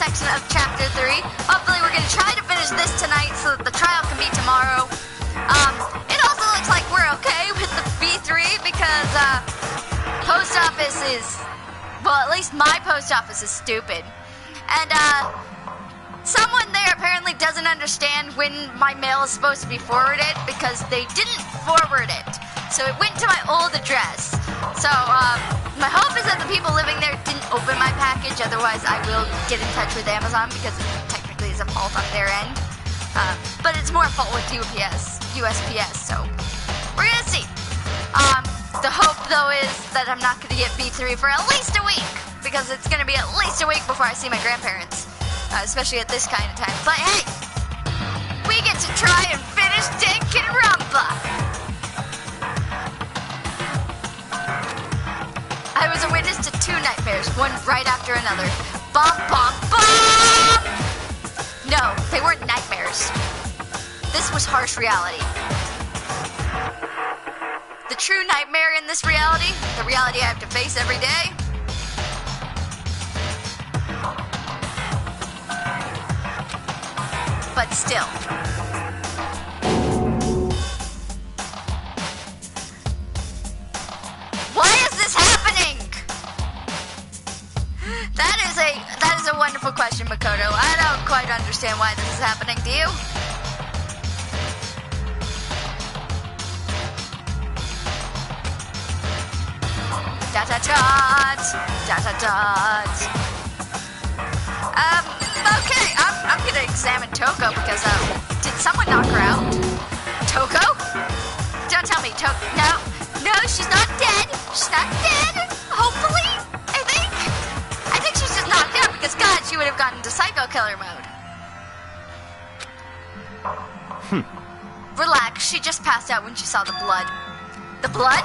section of Chapter 3. Hopefully we're going to try to finish this tonight so that the trial can be tomorrow. It also looks like we're okay with the B3 because post office is, well, at least my post office is stupid. And someone there apparently doesn't understand when my mail is supposed to be forwarded because they didn't forward it. So it went to my old address. So my hope is that the people living there didn't open my package. Otherwise, I will get in touch with Amazon because it technically is a fault on their end. But it's more a fault with USPS. So we're gonna see. The hope though is that I'm not gonna get B3 for at least a week because it's gonna be at least a week before I see my grandparents, especially at this kind of time. But hey, we get to try and finish Danganronpa. I was a witness to 2 nightmares, one right after another. Bomb, bomb, bomb! No, they weren't nightmares. This was harsh reality. The true nightmare in this reality, the reality I have to face every day, but still. Why is this happening? That is a wonderful question, Makoto. I don't quite understand why this is happening. Do you? Dot dot dot. Dot dot dot. Okay, I'm gonna examine Toko because did someone knock her out? Toko? Don't tell me No, she's not dead. She's not dead. Hopefully, I think she's just knocked out because God, she would have gone into psycho killer mode. Relax, she just passed out when she saw the blood. The blood?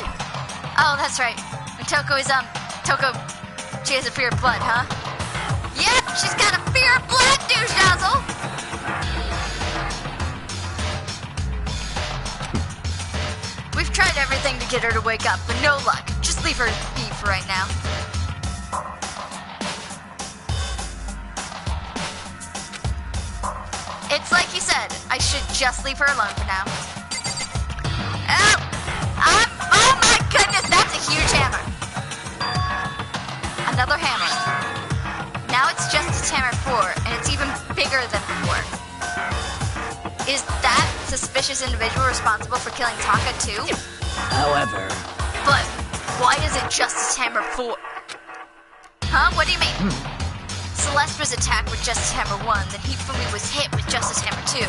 Oh, that's right. When Toko is Toko, she has a fear of blood, huh? Yep, she's got a fear of blood, douche nozzle. We've tried everything to get her to wake up, but no luck. Just leave her be for right now. It's like you said, I should just leave her alone for now. Oh my goodness, that's a huge hammer. Another hammer. Now it's Justice Hammer 4, and it's even bigger than before. Is that suspicious individual responsible for killing Taka too? However... But why is it Justice Hammer 4? Huh? What do you mean? Celeste was attacked with Justice Hammer 1, then Hifumi was hit with Justice Hammer 2.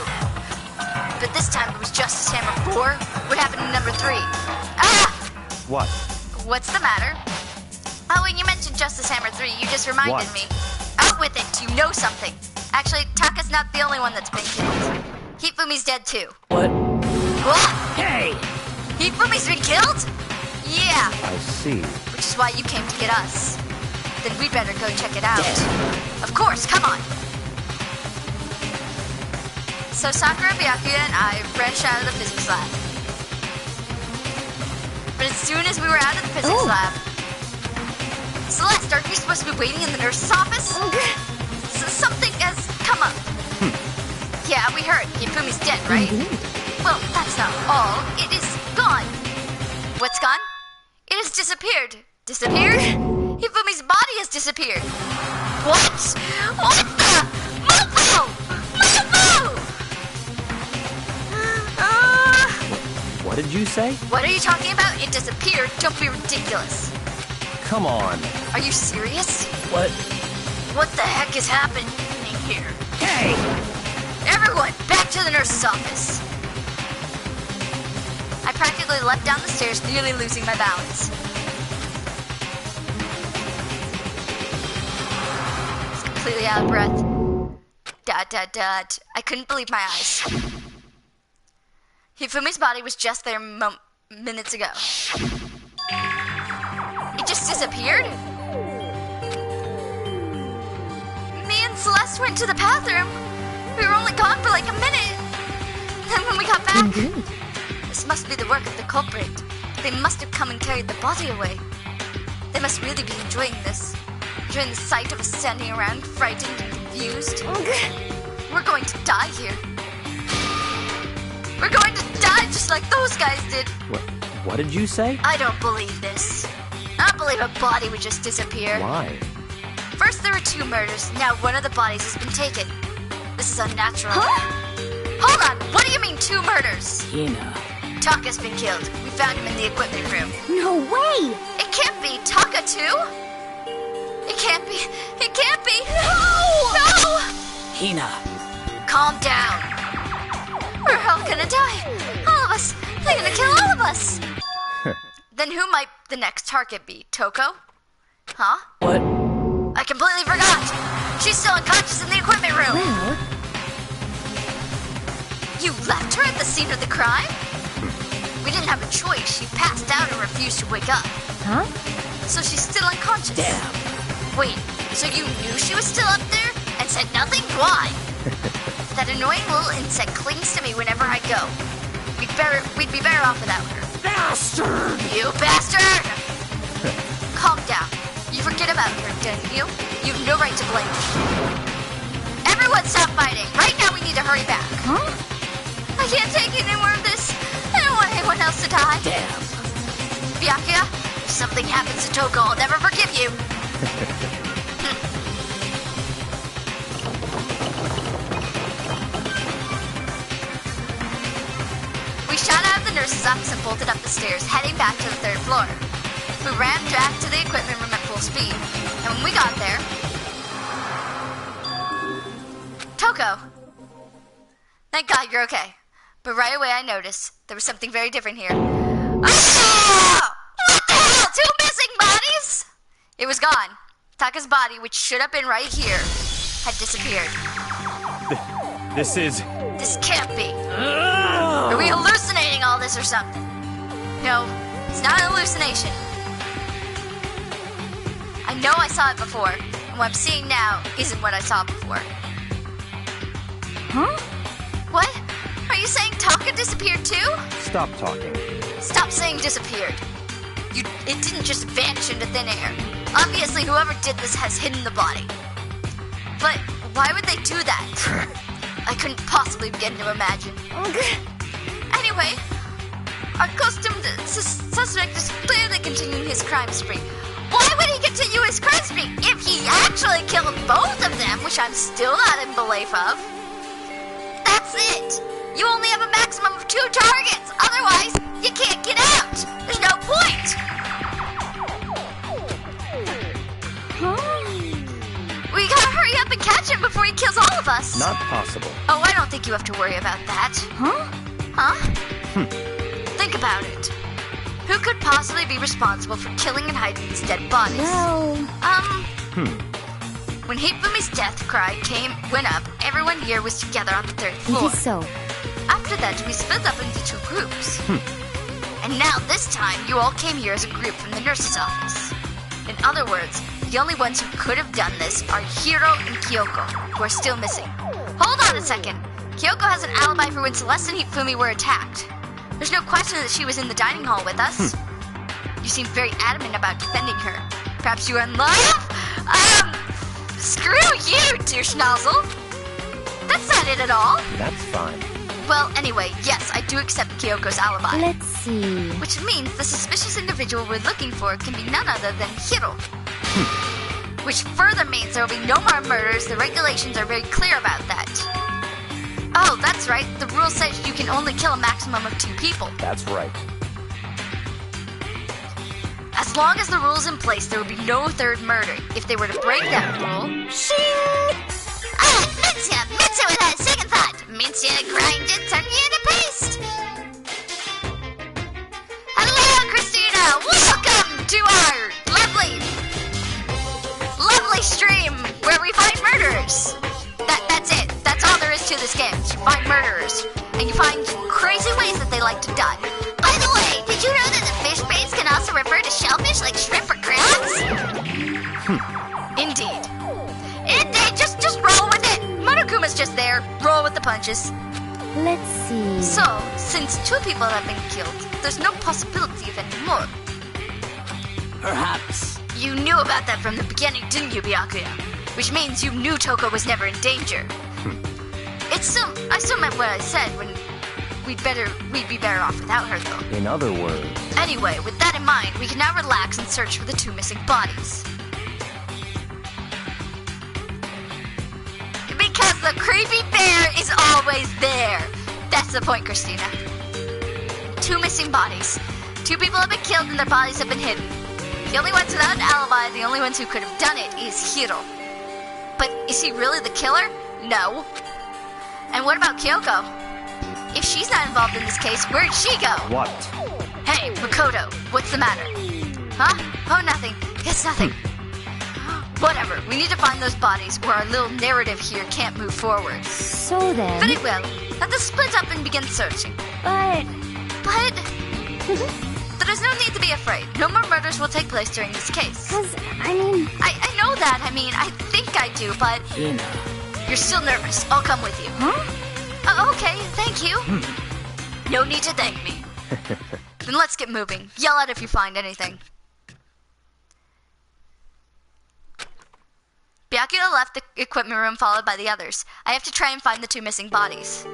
But this time it was Justice Hammer 4? What happened to number 3? Ah! What? What's the matter? Oh, when you mentioned Justice Hammer 3, you just reminded me. Out with it, you know something. Actually, Taka's not the only one that's been killed. Hifumi's dead too. What? What? Hey! Hifumi's been killed? Yeah. I see. Which is why you came to get us. Then we'd better go check it out. Of course, come on. So Sakura, Byakuya, and I branched out of the physics lab. But as soon as we were out of the physics lab... Celeste, aren't we supposed to be waiting in the nurse's office? So something has come up. Yeah, we heard. Hifumi's dead, right? Well, that's not all. It is gone. What's gone? It has disappeared. Disappeared? Hifumi's body has disappeared. What? What the? Mopo! Mopo! What did you say? What are you talking about? It disappeared. Don't be ridiculous. Come on. Are you serious? What? What the heck is happening here? Hey! Everyone, back to the nurse's office. I practically leapt down the stairs, nearly losing my balance. I was completely out of breath. Dot, dot, dot. I couldn't believe my eyes. Hifumi's body was just there minutes ago. It just disappeared? Me and Celeste went to the bathroom. We were only gone for like a minute. Then when we got back... This must be the work of the culprit. They must have come and carried the body away. They must really be enjoying this. Enjoying the sight of us standing around, frightened and confused? We're going to die here. We're going to die just like those guys did. What did you say? I don't believe this. I don't believe a body would just disappear. Why? First there were 2 murders, now one of the bodies has been taken. This is unnatural. Huh? Hold on, what do you mean 2 murders? Hina. Taka's been killed. We found him in the equipment room. No way! It can't be Taka too? It can't be. It can't be. No! Hina. Calm down. We're all gonna die. All of us. They're gonna kill all of us. Then who might the next target be? Toko? Huh? What? I completely forgot. She's still unconscious in the equipment room. Well, You left her at the scene of the crime? We didn't have a choice. She passed out and refused to wake up. huh? So she's still unconscious. Damn. Wait, so you knew she was still up there and said nothing? Why? That annoying little insect clings to me whenever I go. We'd be better off without her. Bastard! You bastard! Calm down. You forget about her, didn't you? You've no right to blame me. Everyone stop fighting! Right now we need to hurry back. Huh? I can't take any more of this. I don't want anyone else to die. Damn. Byakuya, if something happens to Toko, I'll never forgive you. We shot out of the nurse's office and bolted up the stairs, heading back to the 3rd floor. We ran back to the equipment room at full speed, and when we got there... Toko! Thank God you're okay. But right away I noticed there was something very different here. Ah! What the hell? 2 missing bodies? It was gone. Taka's body, which should have been right here, had disappeared. This can't be. Are we hallucinating all this or something? No, it's not an hallucination. I know I saw it before, and what I'm seeing now isn't what I saw before. Huh? What? Are you saying Taka disappeared too? Stop talking. Stop saying disappeared. It didn't just vanish into thin air. Obviously, whoever did this has hidden the body. But why would they do that? I couldn't possibly begin to imagine. Anyway, our costumed suspect is clearly continuing his crime spree. Why would he continue his crime spree if he actually killed both of them, which I'm still not in belief of? That's it. You only have a maximum of 2 targets. Otherwise, you can't get out. There's no point. We gotta hurry up and catch him before he kills all of us. Not possible. Oh, I don't think you have to worry about that. Huh? Huh? Think about it. Who could possibly be responsible for killing and hiding these dead bodies? Well... When Hifumi's death cry went up, everyone here was together on the 3rd It floor. is so. After that, we split up into 2 groups. And now, this time, you all came here as a group from the nurse's office. In other words, the only ones who could have done this are Hiro and Kyoko, who are still missing. Hold on a second. Kyoko has an alibi for when Celeste and Hifumi were attacked. There's no question that she was in the dining hall with us. You seem very adamant about defending her. Perhaps you are in love? Screw you, douche nozzle. That's not it at all. That's fine. Well, anyway, yes, I do accept Kyoko's alibi. Let's see. Which means the suspicious individual we're looking for can be none other than Hiro. Which further means there will be no more murders. The regulations are very clear about that. Oh, that's right. The rule says you can only kill a maximum of 2 people. That's right. As long as the rule's in place, there will be no 3rd murder. If they were to break that rule... Shit! Mitsu without a second thought. Mitsu grinded, turn you into paste. Hello, Christina. Welcome to our lovely stream where we find murderers. That's it. That's all there is to this game. You find murderers. And you find crazy ways that they like to die. By the way, did you know that the fish baits can also refer to shellfish like shrimp or crabs? Indeed. Just roll with it. Monokuma's just there. Roll with the punches. Let's see. So, since 2 people have been killed, there's no possibility of any more. Perhaps. You knew about that from the beginning, didn't you, Byakuya? which means you knew Toko was never in danger. I still meant what I said when we'd be better off without her, though. In other words, Anyway, with that in mind, we can now relax and search for the 2 missing bodies. Because the creepy bear is always there. That's the point, Christina. 2 missing bodies. 2 people have been killed and their bodies have been hidden. The only ones without an alibi, the only ones who could have done it, is Hiro. But is he really the killer? No. And what about Kyoko? If she's not involved in this case, where'd she go? what? Hey, Makoto, what's the matter? Huh? Oh, nothing. It's nothing. Whatever, we need to find those bodies or our little narrative here can't move forward. So then... Very well. Let us split up and begin searching. But... There is no need to be afraid. No more murders will take place during this case. Because, I mean... I know that. I think I do, but... Hina. You're still nervous. I'll come with you. Huh? Okay, thank you. No need to thank me. Then let's get moving. Yell out if you find anything. Byakuya left the equipment room followed by the others. I have to try and find the 2 missing bodies.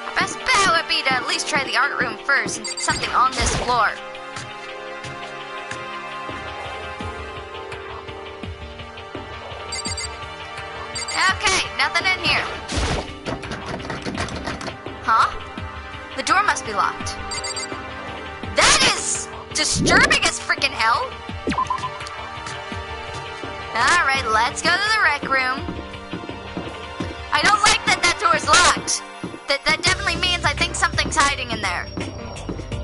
Our best bet would be to at least try the art room first and see something on this floor. Okay, nothing in here. Huh? The door must be locked. That is disturbing as freaking hell. Alright, let's go to the rec room. I don't like that door's locked. That definitely means I think something's hiding in there.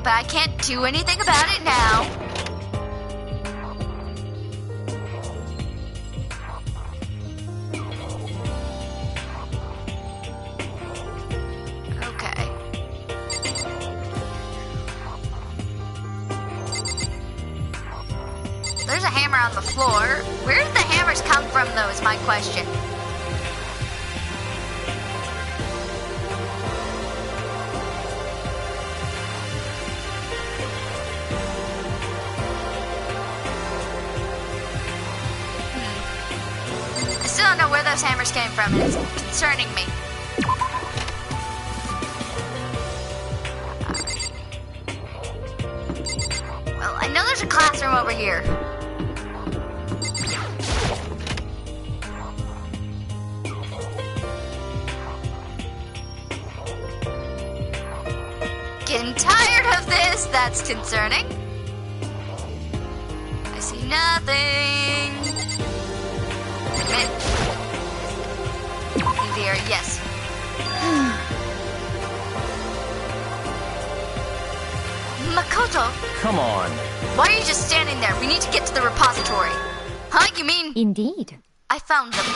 But I can't do anything about it now. There's a hammer on the floor. Where did the hammers come from, though, is my question. I still don't know where those hammers came from, and it's concerning me. Well, I know there's a classroom over here. Getting tired of this, that's concerning. I see nothing. Wait a minute. In the air, yes. Makoto! Come on. Why are you just standing there? We need to get to the repository. Huh? You mean... Indeed. I found them.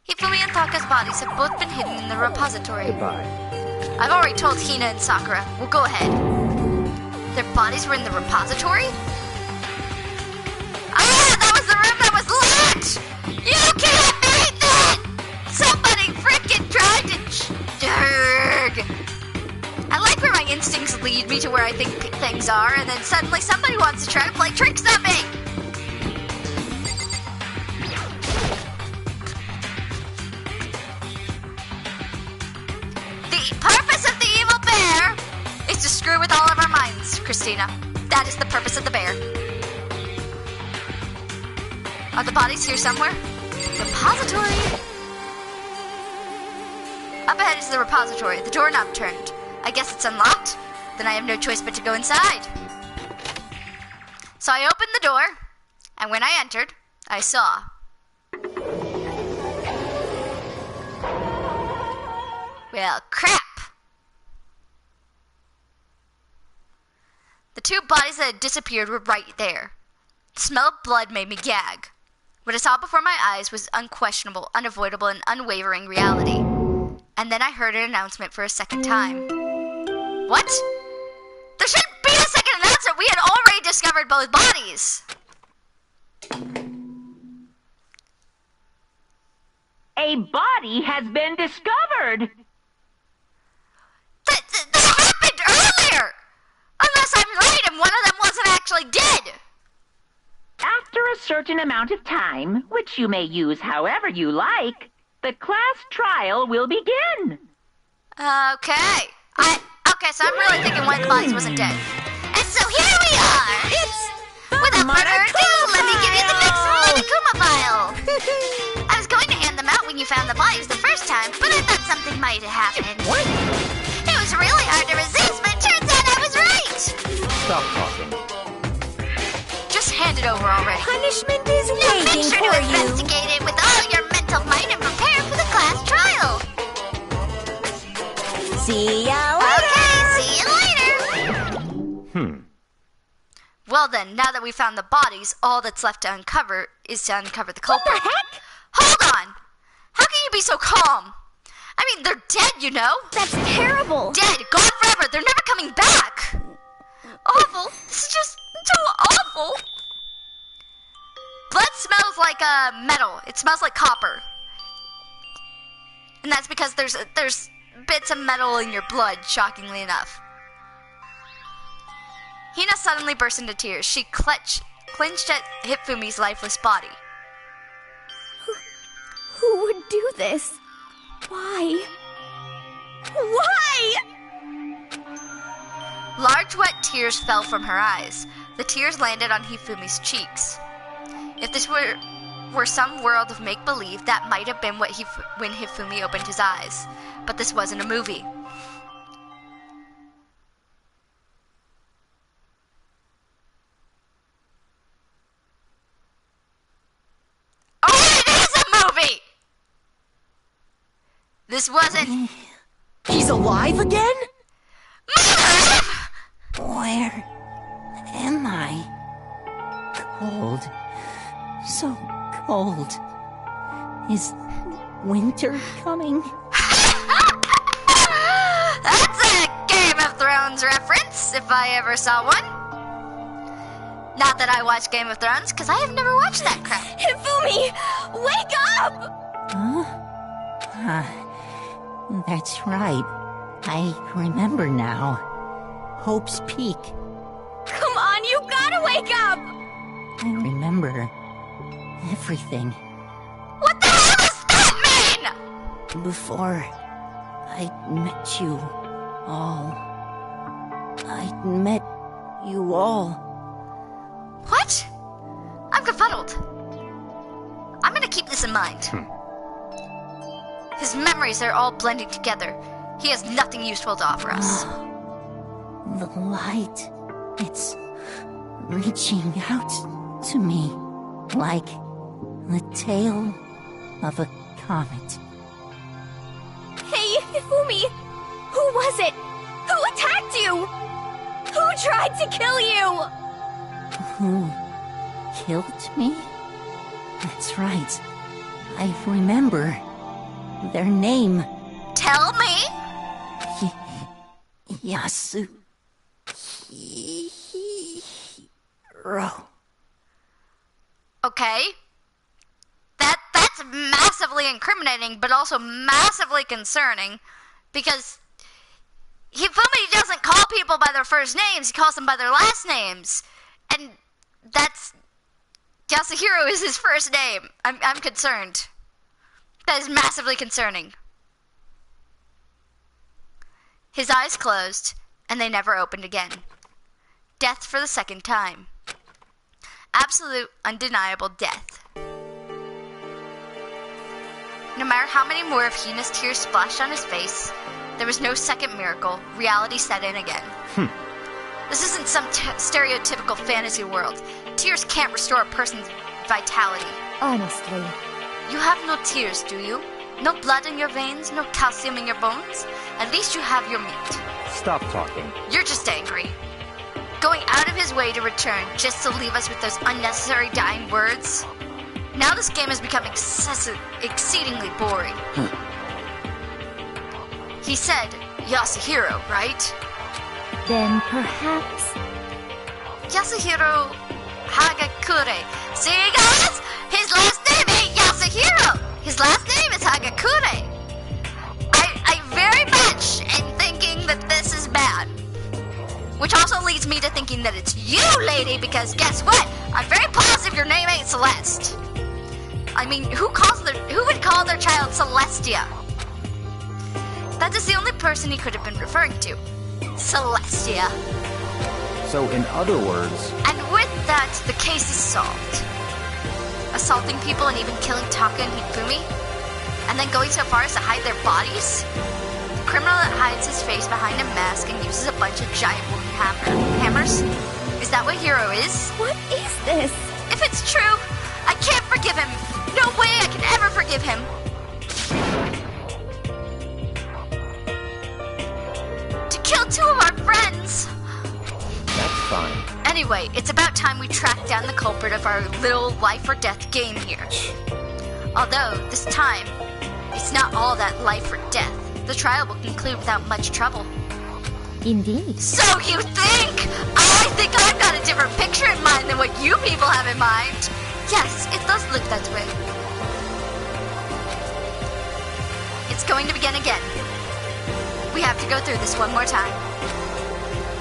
Hifumi and Taka's bodies have both been hidden in the repository. Goodbye. I've already told Hina and Sakura. Well, go ahead. Their bodies were in the repository? Ah! That was the room that was locked! You can't beat that! Somebody frickin' tried to... Durg! I like where my instincts lead me to where I think things are, and then suddenly somebody wants to try to play tricks on me! The purpose of the evil bear is to screw with all of our minds, Christina. That is the purpose of the bear. Are the bodies here somewhere? Repository? Up ahead is the repository. The doorknob turned. I guess it's unlocked? Then I have no choice but to go inside. So I opened the door, and when I entered, I saw... Well, crap! The 2 bodies that had disappeared were right there. The smell of blood made me gag. What I saw before my eyes was unquestionable, unavoidable, and unwavering reality. And then I heard an announcement for a second time. What? There shouldn't be a second announcement! We had already discovered both bodies! A body has been discovered. That happened earlier! Unless I'm right and one of them wasn't actually dead! After a certain amount of time, which you may use however you like, the class trial will begin. Okay. Okay, so I'm really thinking one of the bodies wasn't dead. And so here we are! Without further ado, let me give you the next Monokuma file! I was going to hand them out when you found the bodies the first time, but I thought something might have happened. What? It was really hard to resist, but it turns out I was right! Stop talking. Just hand it over already. Punishment is Now make waiting sure for to you. investigate it with all your mental might and prepare for the class trial. See ya later. Okay, see you later. Well then, now that we found the bodies, all that's left to uncover is to uncover the culprit. What the heck? Hold on! How can you be so calm? I mean, they're dead, you know? That's terrible. Dead, gone forever, they're never coming back! Awful. This is just so awful. Blood smells like metal. It smells like copper. And that's because there's bits of metal in your blood, shockingly enough. Hina suddenly burst into tears. She clenched at Hifumi's lifeless body. Who would do this? Why? Why? Large wet tears fell from her eyes. The tears landed on Hifumi's cheeks. If this were some world of make-believe, that might have been when Hifumi opened his eyes. But this wasn't a movie. Oh, it is a movie! This wasn't... He's alive again? Mother! Where am I? Cold. So cold. Is winter coming? That's a Game of Thrones reference, if I ever saw one. Not that I watch Game of Thrones, because I have never watched that crap. Hifumi, wake up! That's right. I remember now. Hope's Peak. Come on, you gotta wake up! I remember everything. What the hell does that mean? Before I met you all. I met you all. What? I'm confuddled. I'm gonna keep this in mind. His memories are all blending together. He has nothing useful to offer us. The light. It's reaching out to me like the tail of a comet. Hey, Hifumi! Who was it? Who attacked you? Who tried to kill you? Who killed me? That's right. I remember their name. Tell me? Yasuhiro. Okay. That's massively incriminating, but also massively concerning, because Hifumi doesn't call people by their first names, he calls them by their last names. And that's... Yasuhiro is his first name. I'm concerned. That is massively concerning. His eyes closed, and they never opened again. Death for the second time. Absolute, undeniable death. No matter how many more of Hina's tears splashed on his face, there was no second miracle. Reality set in again. This isn't some stereotypical fantasy world. Tears can't restore a person's vitality. Honestly. You have no tears, do you? No blood in your veins, no calcium in your bones? At least you have your meat. Stop talking. You're just angry. Going out of his way to return just to leave us with those unnecessary dying words? Now this game has become exceedingly boring. He said, Yasuhiro, right? Then perhaps... Yasuhiro Hagakure. See, guys? His last name ain't Yasuhiro. His last name is Hagakure. Hagakure. I very much am thinking that this is bad. Which also leads me to thinking that it's you, lady, because guess what? I'm very positive your name ain't Celeste. I mean, who would call their child Celestia? That is the only person he could have been referring to. Celestia. So, in other words... And with that, the case is solved. Assaulting people and even killing Taka and Hifumi? And then going so far as to hide their bodies? The criminal that hides his face behind a mask and uses a bunch of giant wooden hammers? Is that what Hiro is? What is this? If it's true, I can't forgive him. No way I can ever forgive him. To kill 2 of our friends. That's fine. Anyway, it's about time we track down the culprit of our little life or death game here. Although, this time, it's not all that life or death. The trial will conclude without much trouble. Indeed. So you think? I think I've got a different picture in mind than what you people have in mind. Yes, it does look that way. It's going to begin again. We have to go through this one more time.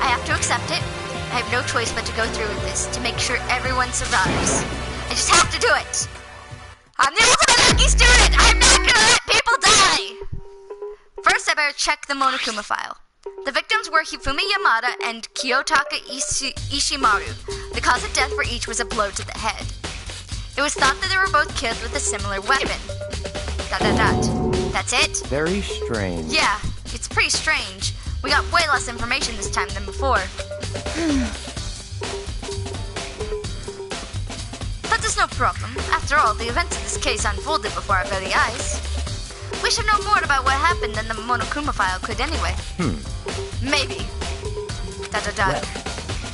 I have to accept it. I have no choice but to go through with this to make sure everyone survives. I just have to do it. I'm the ultimate lucky student! I'm not gonna let people die! First, I better check the Monokuma file. The victims were Hifumi Yamada and Kiyotaka Ishimaru. The cause of death for each was a blow to the head. It was thought that they were both killed with a similar weapon. ... That's it? Very strange. Yeah, it's pretty strange. We got way less information this time than before. That is no problem. After all, the events of this case unfolded before our very eyes. We should know more about what happened than the Monokuma file could anyway. Maybe. ... Well.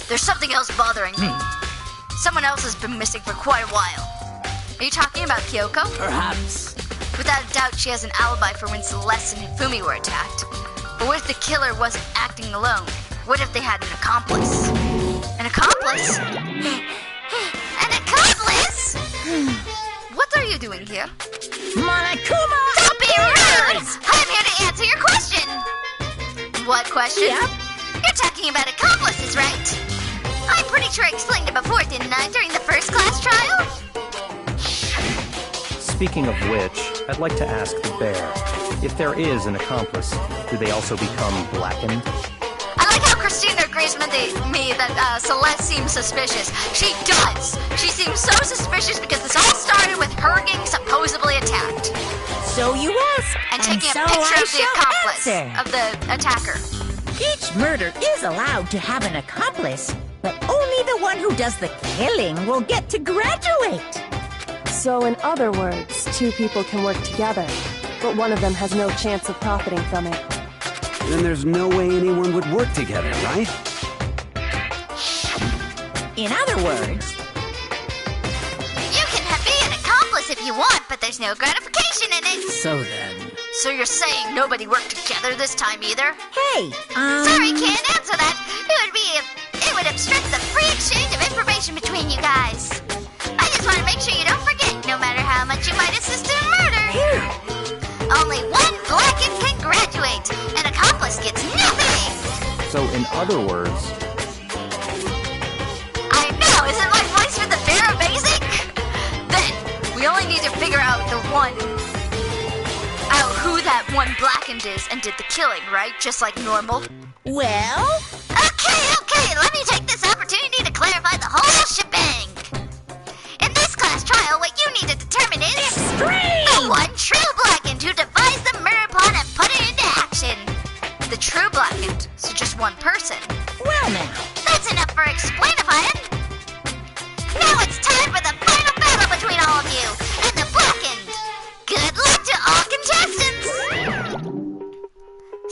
There's something else bothering me. Someone else has been missing for quite a while. Are you talking about Kyoko? Perhaps. Without a doubt, she has an alibi for when Celeste and Hifumi were attacked. But what if the killer wasn't acting alone? What if they had an accomplice? An accomplice? An accomplice? What are you doing here? Monokuma! Don't be rude! I'm here to answer your question! What question? Yep. You're talking about accomplices, right? I'm pretty sure I explained it before, didn't I, during the first class trial? Speaking of which, I'd like to ask the bear, if there is an accomplice, do they also become blackened? I like how Christina agrees with me that Celeste seems suspicious. She does! She seems so suspicious because this all started with her getting supposedly attacked. So you ask, And taking so a picture I of the shall accomplice, answer. of the attacker. Each murder is allowed to have an accomplice, but only the one who does the killing will get to graduate. So in other words, 2 people can work together, but one of them has no chance of profiting from it. Then there's no way anyone would work together, right? In other words, You can be an accomplice if you want, but there's no gratification in it. so then... So you're saying nobody worked together this time either? Hey, Sorry, can't answer that. It would obstruct the free exchange of information between you guys. I just want to make sure you don't forget, no matter how much you might assist in a murder. Only one blackened can graduate. An accomplice gets nothing. So, in other words, I know, isn't my voice for the bear amazing? Then, we only need to figure out who that one blackened is and did the killing, right? Just like normal. well... Okay, let me take this opportunity to clarify the whole shebang. In this class trial, what you need to determine is the one true blackened who devised the murder plot and put it into action. The true blackened, so just one person. Well now, That's enough for explainifying. Now it's time for the final battle between all of you and the blackened. Good luck to all contestants.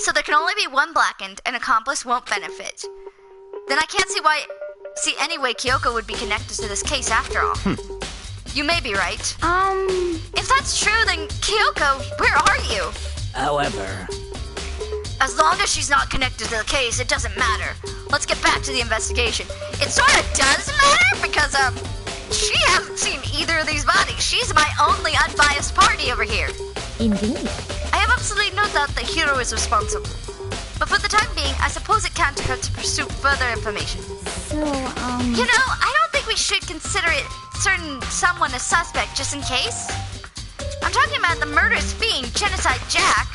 So there can only be one blackened, and accomplice won't benefit. Then I can't see any way Kyoko would be connected to this case after all. You may be right. If that's true, then Kyoko, where are you? however... As long as she's not connected to the case, it doesn't matter. Let's get back to the investigation. It sort of does matter because, she hasn't seen either of these bodies. She's my only unbiased party over here. Indeed. I have absolutely no doubt that Hiro is responsible. But for the time being, I suppose it can't hurt to pursue further information. So, You know, I don't think we should consider it someone a suspect just in case. I'm talking about the murderous fiend, Genocide Jack.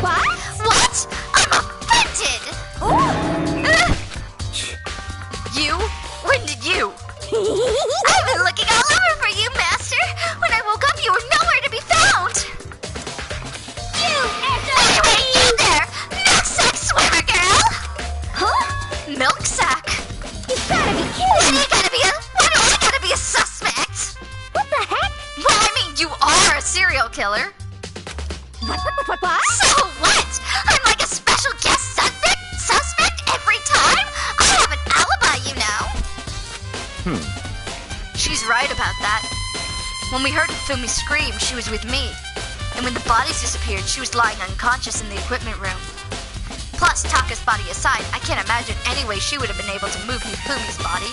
What? What? I'm offended! You? When did you? I've been looking all over for you, Master! When I woke up, you were nowhere to be found! You SOB! You there! Milk sack swimmer girl! Huh? Milk sack? You gotta be kidding! Why do I gotta be a suspect? What the heck? Well, I mean, you are a serial killer. What? So what? I'm like a special guest suspect every time? I have an alibi, you know. She's right about that. When we heard Hifumi scream, she was with me. And when the bodies disappeared, she was lying unconscious in the equipment room. Plus, Taka's body aside, I can't imagine any way she would have been able to move Hifumi's body.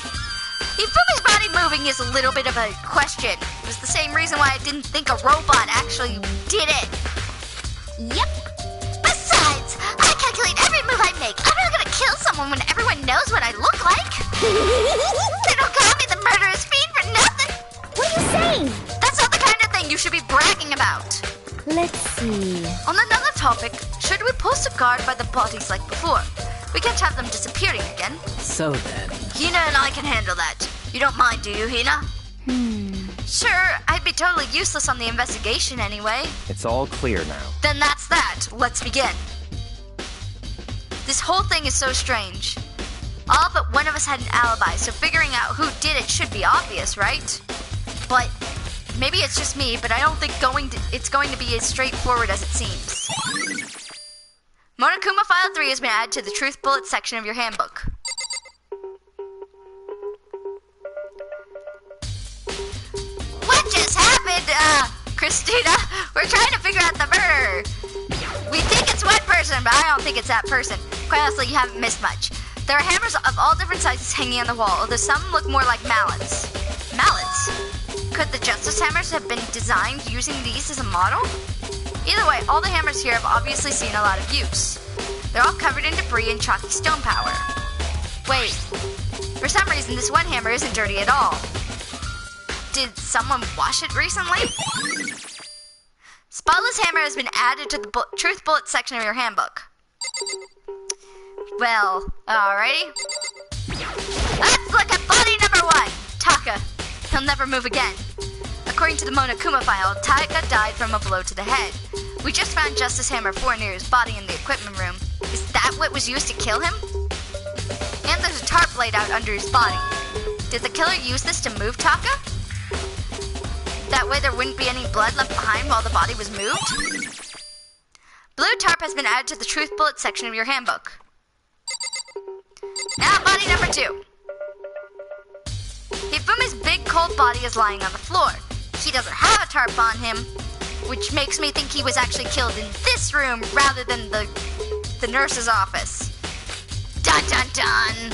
Hifumi's body moving is a little bit of a question. It was the same reason why I didn't think a robot actually did it. Yep. Besides, I calculate every move I make. I'm not gonna kill someone when everyone knows what I look like. They don't call me the murderous fiend for nothing. What are you saying? That's not the kind of thing you should be bragging about. Let's see. On another topic, should we post a guard by the bodies like before? We can't have them disappearing again. So then... Hina and I can handle that. You don't mind, do you, Hina? Sure, I'd be totally useless on the investigation anyway. It's all clear now. Then that's that. Let's begin. This whole thing is so strange. All but one of us had an alibi, so figuring out who did it should be obvious, right? But maybe it's just me, but I don't think it's going to be as straightforward as it seems. Monokuma File 3 has been added to the Truth Bullet section of your handbook. What just happened, Christina? We're trying to figure out the murderer. We think it's one person, but I don't think it's that person. Quite honestly, you haven't missed much. There are hammers of all different sizes hanging on the wall, although some look more like mallets. Mallets? Could the Justice Hammers have been designed using these as a model? Either way, all the hammers here have obviously seen a lot of use. They're all covered in debris and chalky stone power. Wait, for some reason this one hammer isn't dirty at all. Did someone wash it recently? Spotless hammer has been added to the Truth Bullet section of your handbook. Well, alrighty. Let's look at body number 1, Taka. He'll never move again. According to the Monokuma file, Taka died from a blow to the head. We just found Justice Hammer 4 near his body in the equipment room. Is that what was used to kill him? And there's a tarp laid out under his body. Did the killer use this to move Taka? That way there wouldn't be any blood left behind while the body was moved? Blue tarp has been added to the Truth Bullet section of your handbook. Now body number 2. Hifumi's big cold body is lying on the floor. He doesn't have a tarp on him, which makes me think he was actually killed in this room rather than the nurse's office. Dun dun dun!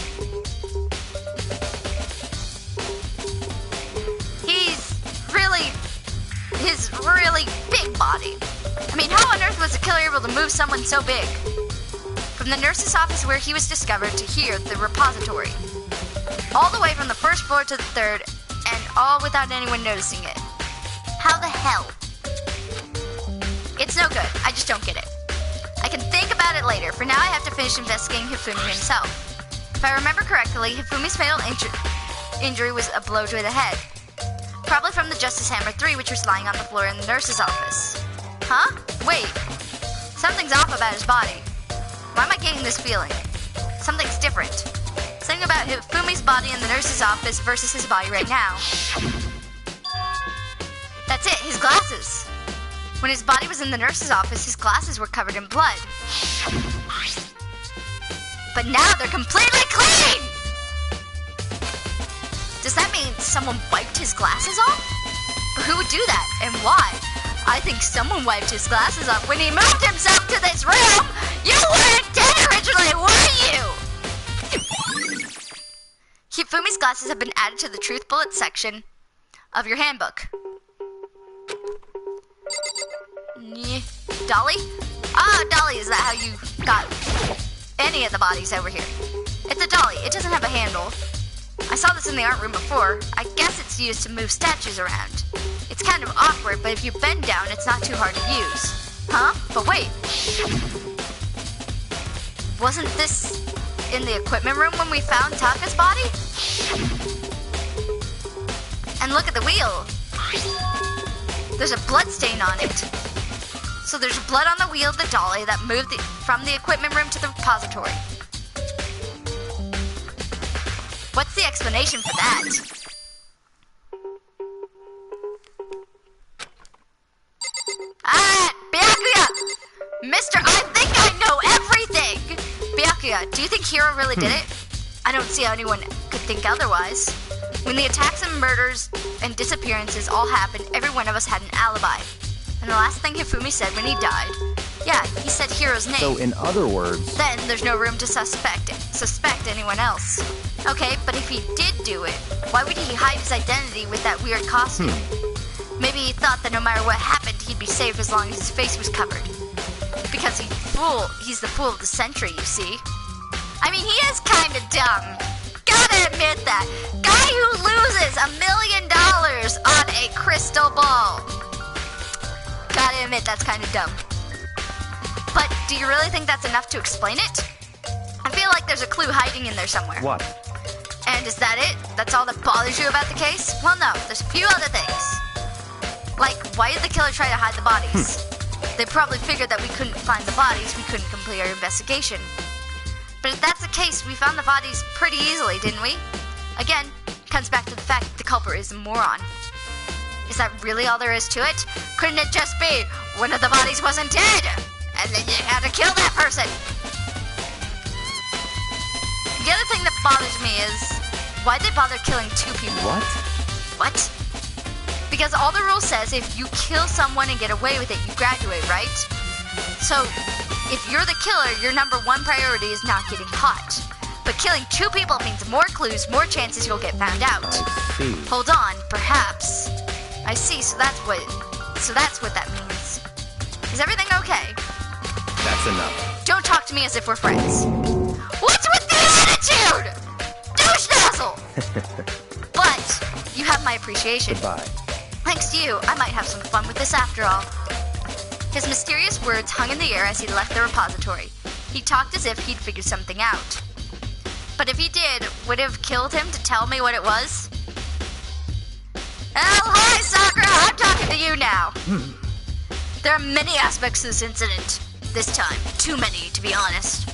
His really big body. I mean, how on earth was the killer able to move someone so big? From the nurse's office where he was discovered to here, the repository. All the way from the first floor to the third, and all without anyone noticing it. How the hell? It's no good. I just don't get it. I can think about it later. For now, I have to finish investigating Hifumi himself. If I remember correctly, Hifumi's fatal injury was a blow to the head. Probably from the Justice Hammer 3, which was lying on the floor in the nurse's office. Huh? Wait. Something's off about his body. Why am I getting this feeling? Something's different. Something about Hifumi's body in the nurse's office versus his body right now. That's it, his glasses. When his body was in the nurse's office, his glasses were covered in blood. But now they're completely clean! Does that mean someone wiped his glasses off? But who would do that, and why? I think someone wiped his glasses off when he moved himself to this room! You weren't dead originally, were you? Hifumi's glasses have been added to the Truth Bullet section of your handbook. Dolly? Ah, Dolly, is that how you got any of the bodies over here? It's a dolly. It doesn't have a handle. I saw this in the art room before. I guess it's used to move statues around. It's kind of awkward, but if you bend down, it's not too hard to use. Huh? But wait. Wasn't this in the equipment room when we found Taka's body? And look at the wheel. There's a blood stain on it. So there's blood on the wheel of the dolly that moved from the equipment room to the repository. What's the explanation for that? Ah, Byakuya! Mister, I think I know everything! Byakuya, do you think Hiro really did it? I don't see how anyone could think otherwise. When the attacks and murders and disappearances all happened, every one of us had an alibi. And the last thing Hifumi said when he died, yeah, he said Hiro's name. So in other words... Then there's no room to suspect anyone else. Okay, but if he did do it, why would he hide his identity with that weird costume? Maybe he thought that no matter what happened, he'd be safe as long as his face was covered. Because he's the fool of the century, you see. I mean, he is kind of dumb. Gotta admit that. Guy who loses $1 million on a crystal ball. Gotta admit, that's kind of dumb. But do you really think that's enough to explain it? I feel like there's a clue hiding in there somewhere. What? And is that it? That's all that bothers you about the case? Well, no, there's a few other things. Like, why did the killer try to hide the bodies? They probably figured that we couldn't find the bodies, we couldn't complete our investigation. But if that's the case, we found the bodies pretty easily, didn't we? Again, comes back to the fact that the culprit is a moron. Is that really all there is to it? Couldn't it just be one of the bodies wasn't dead? And then you had to kill that person? The other thing that bothers me is, why'd they bother killing 2 people? What? Because all the rule says if you kill someone and get away with it, you graduate, right? So, if you're the killer, your number 1 priority is not getting caught. But killing 2 people means more clues, more chances you'll get found out. I see. Hold on, perhaps. I see, so that's what that means. Is everything okay? That's enough. Don't talk to me as if we're friends. What's with the attitude? Douche nozzle! But you have my appreciation. Goodbye. Thanks to you, I might have some fun with this after all. His mysterious words hung in the air as he left the repository. He talked as if he'd figured something out. But if he did, would it have killed him to tell me what it was? Oh, hi, Sakura! I'm talking to you now. There are many aspects to this incident. This time, too many, to be honest.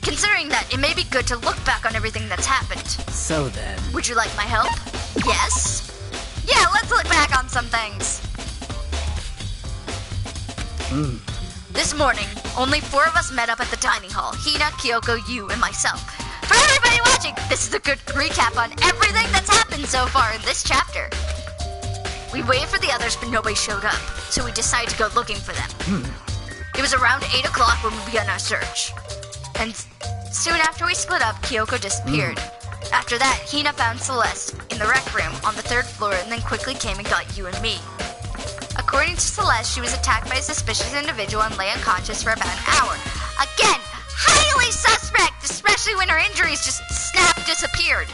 Considering that, it may be good to look back on everything that's happened. So then... Would you like my help? Yes? Yeah, let's look back on some things. This morning, only 4 of us met up at the dining hall. Hina, Kyoko, you, and myself. For everybody watching, this is a good recap on everything that's happened so far in this chapter. We waited for the others, but nobody showed up, so we decided to go looking for them. It was around 8 o'clock when we began our search. And soon after we split up, Kyoko disappeared. After that, Hina found Celeste in the rec room on the 3rd floor and then quickly came and got you and me. According to Celeste, she was attacked by a suspicious individual and lay unconscious for about an hour. Again, highly suspect, especially when her injuries just disappeared.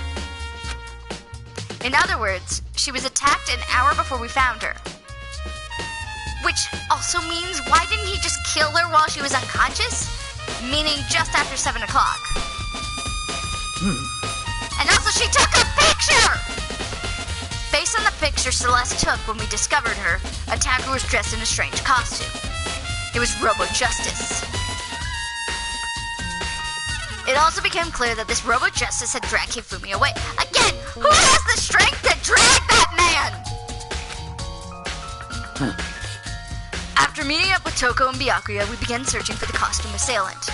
In other words, she was attacked an hour before we found her. Which also means, why didn't he just kill her while she was unconscious? Meaning just after 7 o'clock. And also she took a picture! Based on the picture Celeste took when we discovered her, attacker was dressed in a strange costume. It was Robo-Justice. It also became clear that this Robo-Justice had dragged Hifumi away. Again, who has the strength to drag that man? After meeting up with Toko and Byakuya, we began searching for the costume assailant.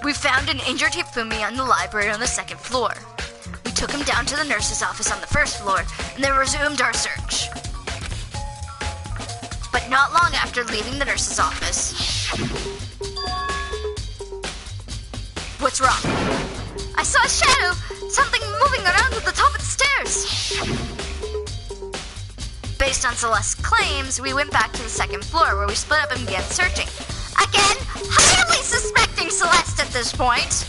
We found an injured Hifumi in the library on the 2nd floor. We took him down to the nurse's office on the 1st floor, and then resumed our search. But not long after leaving the nurse's office... What's wrong? I saw a shadow! Something moving around at the top of the stairs! Based on Celeste's claims, we went back to the second floor where we split up and began searching. Again, highly suspecting Celeste at this point.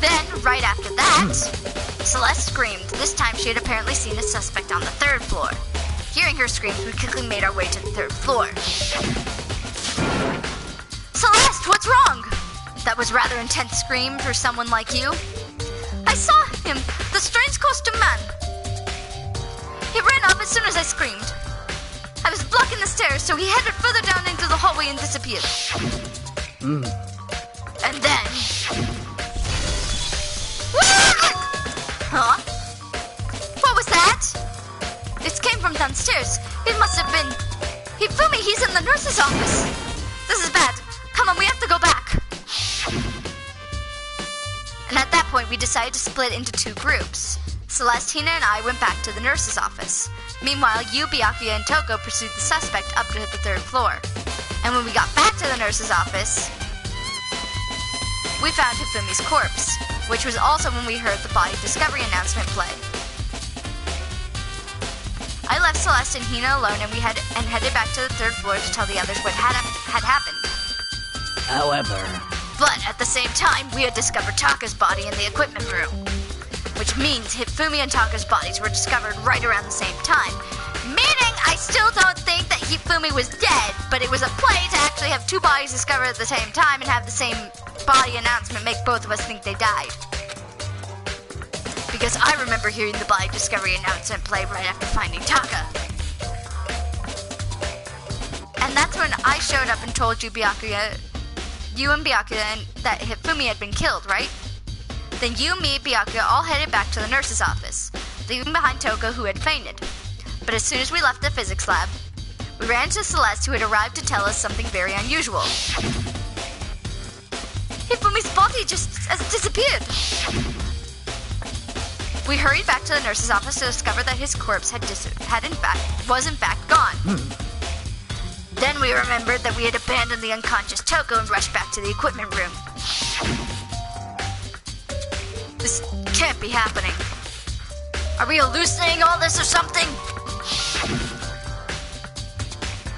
Then, right after that, Celeste screamed. This time she had apparently seen a suspect on the third floor. Hearing her screams, we quickly made our way to the third floor. Celeste, what's wrong? That was rather intense scream for someone like you. I saw him, the strange costume man. He ran up as soon as I screamed. I was blocking the stairs, so he headed further down into the hallway and disappeared. And then... Huh? What was that? It came from downstairs. It must have been... Hifumi, he's in the nurse's office. This is bad. Come on, we have to go back. And at that point, we decided to split into two groups. Celeste, Hina, and I went back to the nurse's office. Meanwhile, you, Byakuya, and Toko pursued the suspect up to the third floor. And when we got back to the nurse's office, we found Hifumi's corpse, which was also when we heard the body discovery announcement play. I left Celeste and Hina alone, and we headed back to the third floor to tell the others what had happened. However... But at the same time, we had discovered Taka's body in the equipment room. Which means Hifumi and Taka's bodies were discovered right around the same time. Meaning, I still don't think that Hifumi was dead, but it was a play to actually have two bodies discovered at the same time and have the same body announcement make both of us think they died. Because I remember hearing the body discovery announcement play right after finding Taka. And that's when I showed up and told you, Byakuya, you and Byakuya, that Hifumi had been killed, right? Then you, me, Byakuya all headed back to the nurse's office, leaving behind Toko, who had fainted. But as soon as we left the physics lab, we ran into Celeste, who had arrived to tell us something very unusual. Hifumi's body just has disappeared. We hurried back to the nurse's office to discover that his corpse was in fact gone. Then we remembered that we had abandoned the unconscious Toko and rushed back to the equipment room. This can't be happening. Are we hallucinating all this or something?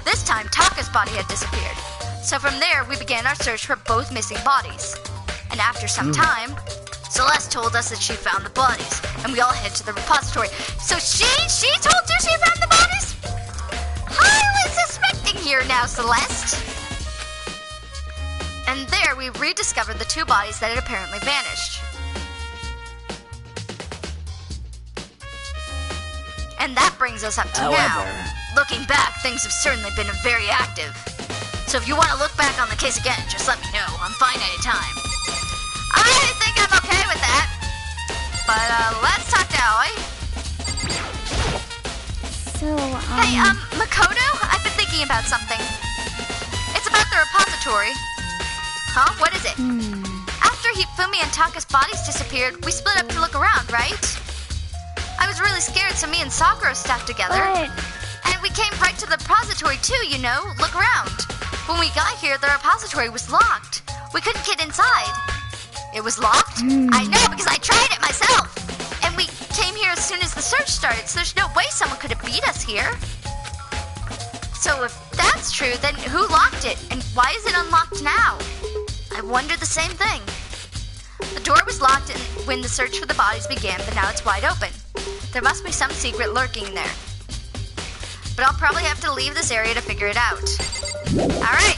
This time, Taka's body had disappeared. So from there, we began our search for both missing bodies. And after some time, Celeste told us that she found the bodies, and we all headed to the repository. So she told you she found the bodies? Highly suspecting here now, Celeste. And there, we rediscovered the two bodies that had apparently vanished. And that brings us up to now. Looking back, things have certainly been very active. So if you want to look back on the case again, just let me know. I'm fine anytime. I think I'm okay with that. But let's talk to Aoi. So, Hey, Makoto, I've been thinking about something. It's about the repository. Huh? What is it? After Hifumi and Taka's bodies disappeared, we split up to look around, right? I was really scared, so me and Sakura stuck together. But... And we came right to the repository too, you know, look around. When we got here, the repository was locked. We couldn't get inside. It was locked? I know, because I tried it myself. And we came here as soon as the search started, so there's no way someone could have beat us here. So if that's true, then who locked it? And why is it unlocked now? I wonder the same thing. The door was locked when the search for the bodies began, but now it's wide open. There must be some secret lurking there. But I'll probably have to leave this area to figure it out. Alright,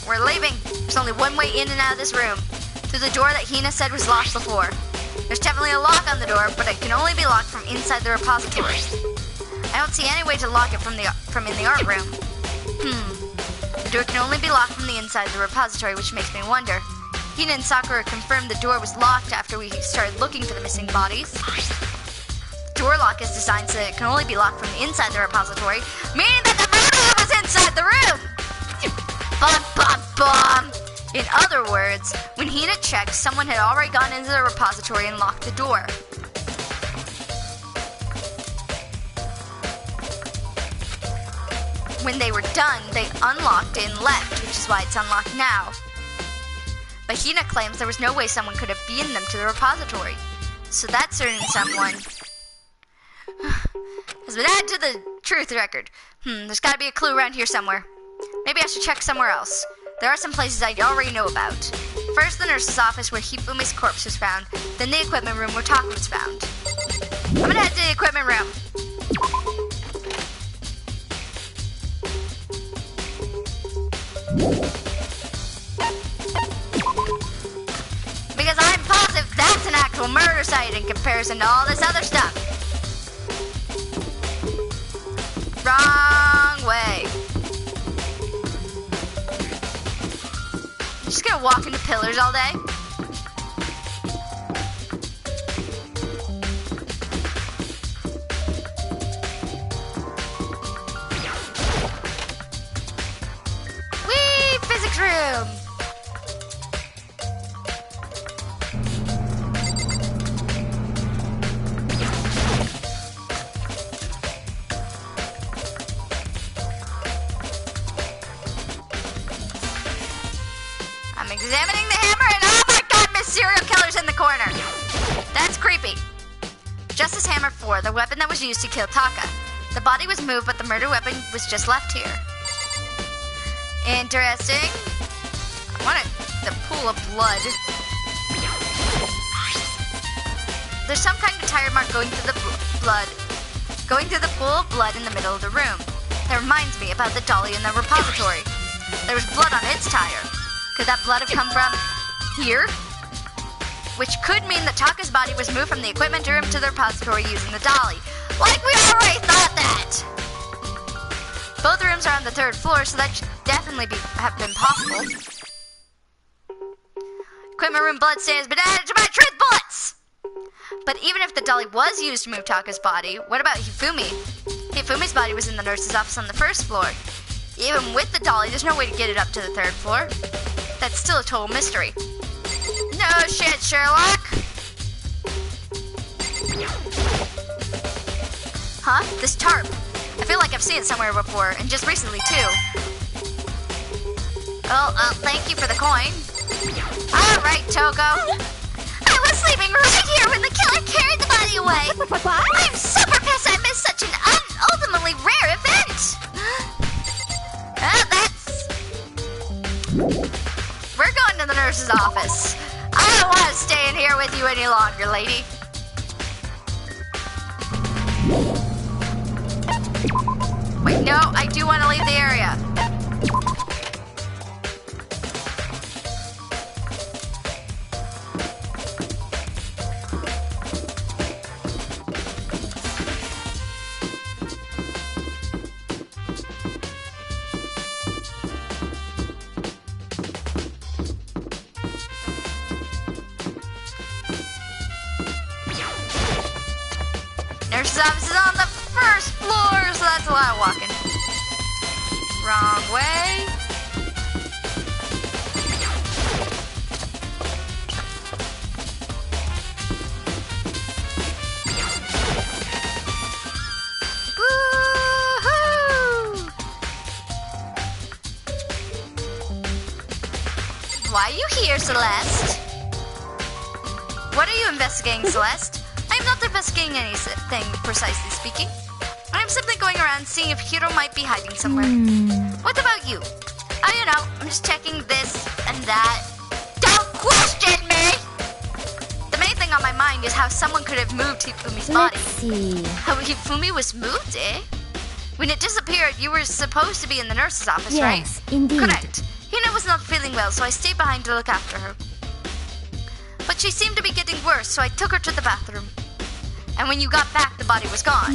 we're leaving. There's only one way in and out of this room. Through the door that Hina said was locked before. There's definitely a lock on the door, but it can only be locked from inside the repository. I don't see any way to lock it from in the art room. The door can only be locked from the inside the repository, which makes me wonder. Hina and Sakura confirmed the door was locked after we started looking for the missing bodies. The door lock is designed so that it can only be locked from the inside the repository, meaning that the murderer was inside the room! Bum, bum, bum! In other words, when Hina checked, someone had already gone into the repository and locked the door. When they were done, they unlocked it and left, which is why it's unlocked now. But Hina claims there was no way someone could have beamed them to the repository. So that certain someone has been added to the truth record. There's gotta be a clue around here somewhere. Maybe I should check somewhere else. There are some places I already know about. First, the nurse's office where Hifumi's corpse was found. Then the equipment room where Taka was found. I'm gonna head to the equipment room. Because I'm positive that's an actual murder site in comparison to all this other stuff. Wrong way. Just gonna walk into pillars all day? Whee! Physics room! I'm examining the hammer and oh my god, Miss Serial Killer's in the corner. That's creepy. Justice Hammer 4, the weapon that was used to kill Taka. The body was moved, but the murder weapon was just left here. Interesting. I want the pool of blood. There's some kind of tire mark going through the pool of blood in the middle of the room. That reminds me about the dolly in the repository. There was blood on its tire. Could that blood have come from here? Which could mean that Taka's body was moved from the equipment room to the repository using the dolly. Like we already thought that! Both rooms are on the 3rd floor, so that should definitely have been possible. Equipment room blood stain has been added to my truth bullets! But even if the dolly was used to move Taka's body, what about Hifumi? Hifumi's body was in the nurse's office on the 1st floor. Even with the dolly, there's no way to get it up to the 3rd floor. That's still a total mystery. No shit, Sherlock! Huh? This tarp. I feel like I've seen it somewhere before, and just recently, too. Well, thank you for the coin. Alright, Toko. I was sleeping right here when the killer carried the body away. I'm super pissed I missed such an ultimately rare event. We're going to the nurse's office. I don't want to stay in here with you any longer, lady. Wait, no, I do want to leave the area. Nurse's office is on the 1st floor, so that's a lot of walking. Wrong way. Woohoo! Why are you here, Celeste? What are you investigating, Celeste? I'm not investigating anything, precisely speaking. I'm simply going around seeing if Hiro might be hiding somewhere. What about you? I don't know. I'm just checking this and that. Don't question me! The main thing on my mind is how someone could have moved Hifumi's body. Let's see. How Hifumi was moved, eh? When it disappeared, you were supposed to be in the nurse's office, right? Yes, indeed. Correct. Hina was not feeling well, so I stayed behind to look after her. But she seemed to be getting worse, so I took her to the bathroom. And when you got back, the body was gone.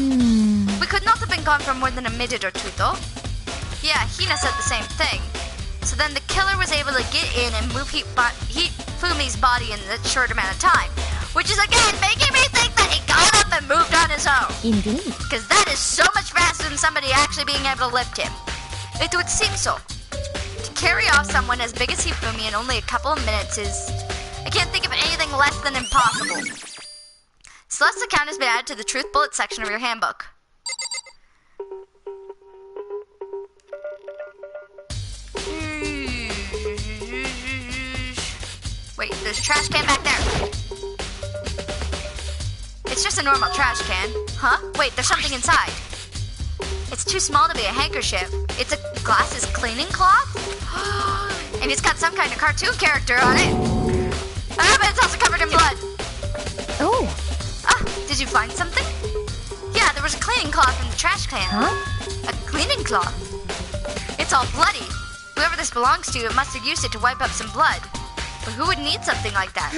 We could not have been gone for more than a minute or two, though. Yeah, Hina said the same thing. So then the killer was able to get in and move Hifumi's body in that short amount of time. Which is, again, making me think that he got up and moved on his own. Indeed. Because that is so much faster than somebody actually being able to lift him. It would seem so. To carry off someone as big as Hifumi in only a couple of minutes is... I can't think of anything less than impossible. Celeste's account has been added to the Truth Bullet section of your handbook. Wait, there's a trash can back there. It's just a normal trash can. Huh? Wait, there's something inside. It's too small to be a handkerchief. It's a glasses cleaning cloth? And it's got some kind of cartoon character on it. But it's also covered in blood. Oh. Did you find something? Yeah, there was a cleaning cloth in the trash can. Huh? A cleaning cloth? It's all bloody. Whoever this belongs to, it must have used it to wipe up some blood. But who would need something like that?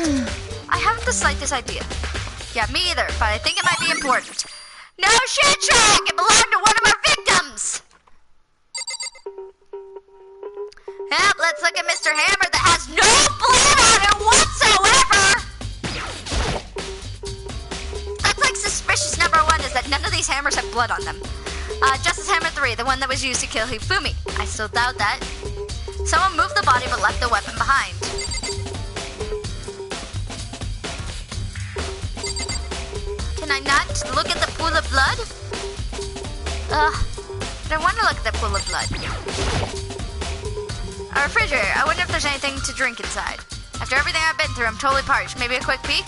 I haven't the slightest idea. Yeah, me either, but I think it might be important. No shit, Shrek! It belonged to one of our victims! Yep, let's look at Mr. Hammer that has no blood on it whatsoever! That's like suspicious number 1 is that none of these hammers have blood on them. Justice Hammer 3, the one that was used to kill Hifumi. I still doubt that. Someone moved the body but left the weapon behind. Can I not look at the pool of blood? But I want to look at the pool of blood. A refrigerator. I wonder if there's anything to drink inside. After everything I've been through, I'm totally parched. Maybe a quick peek?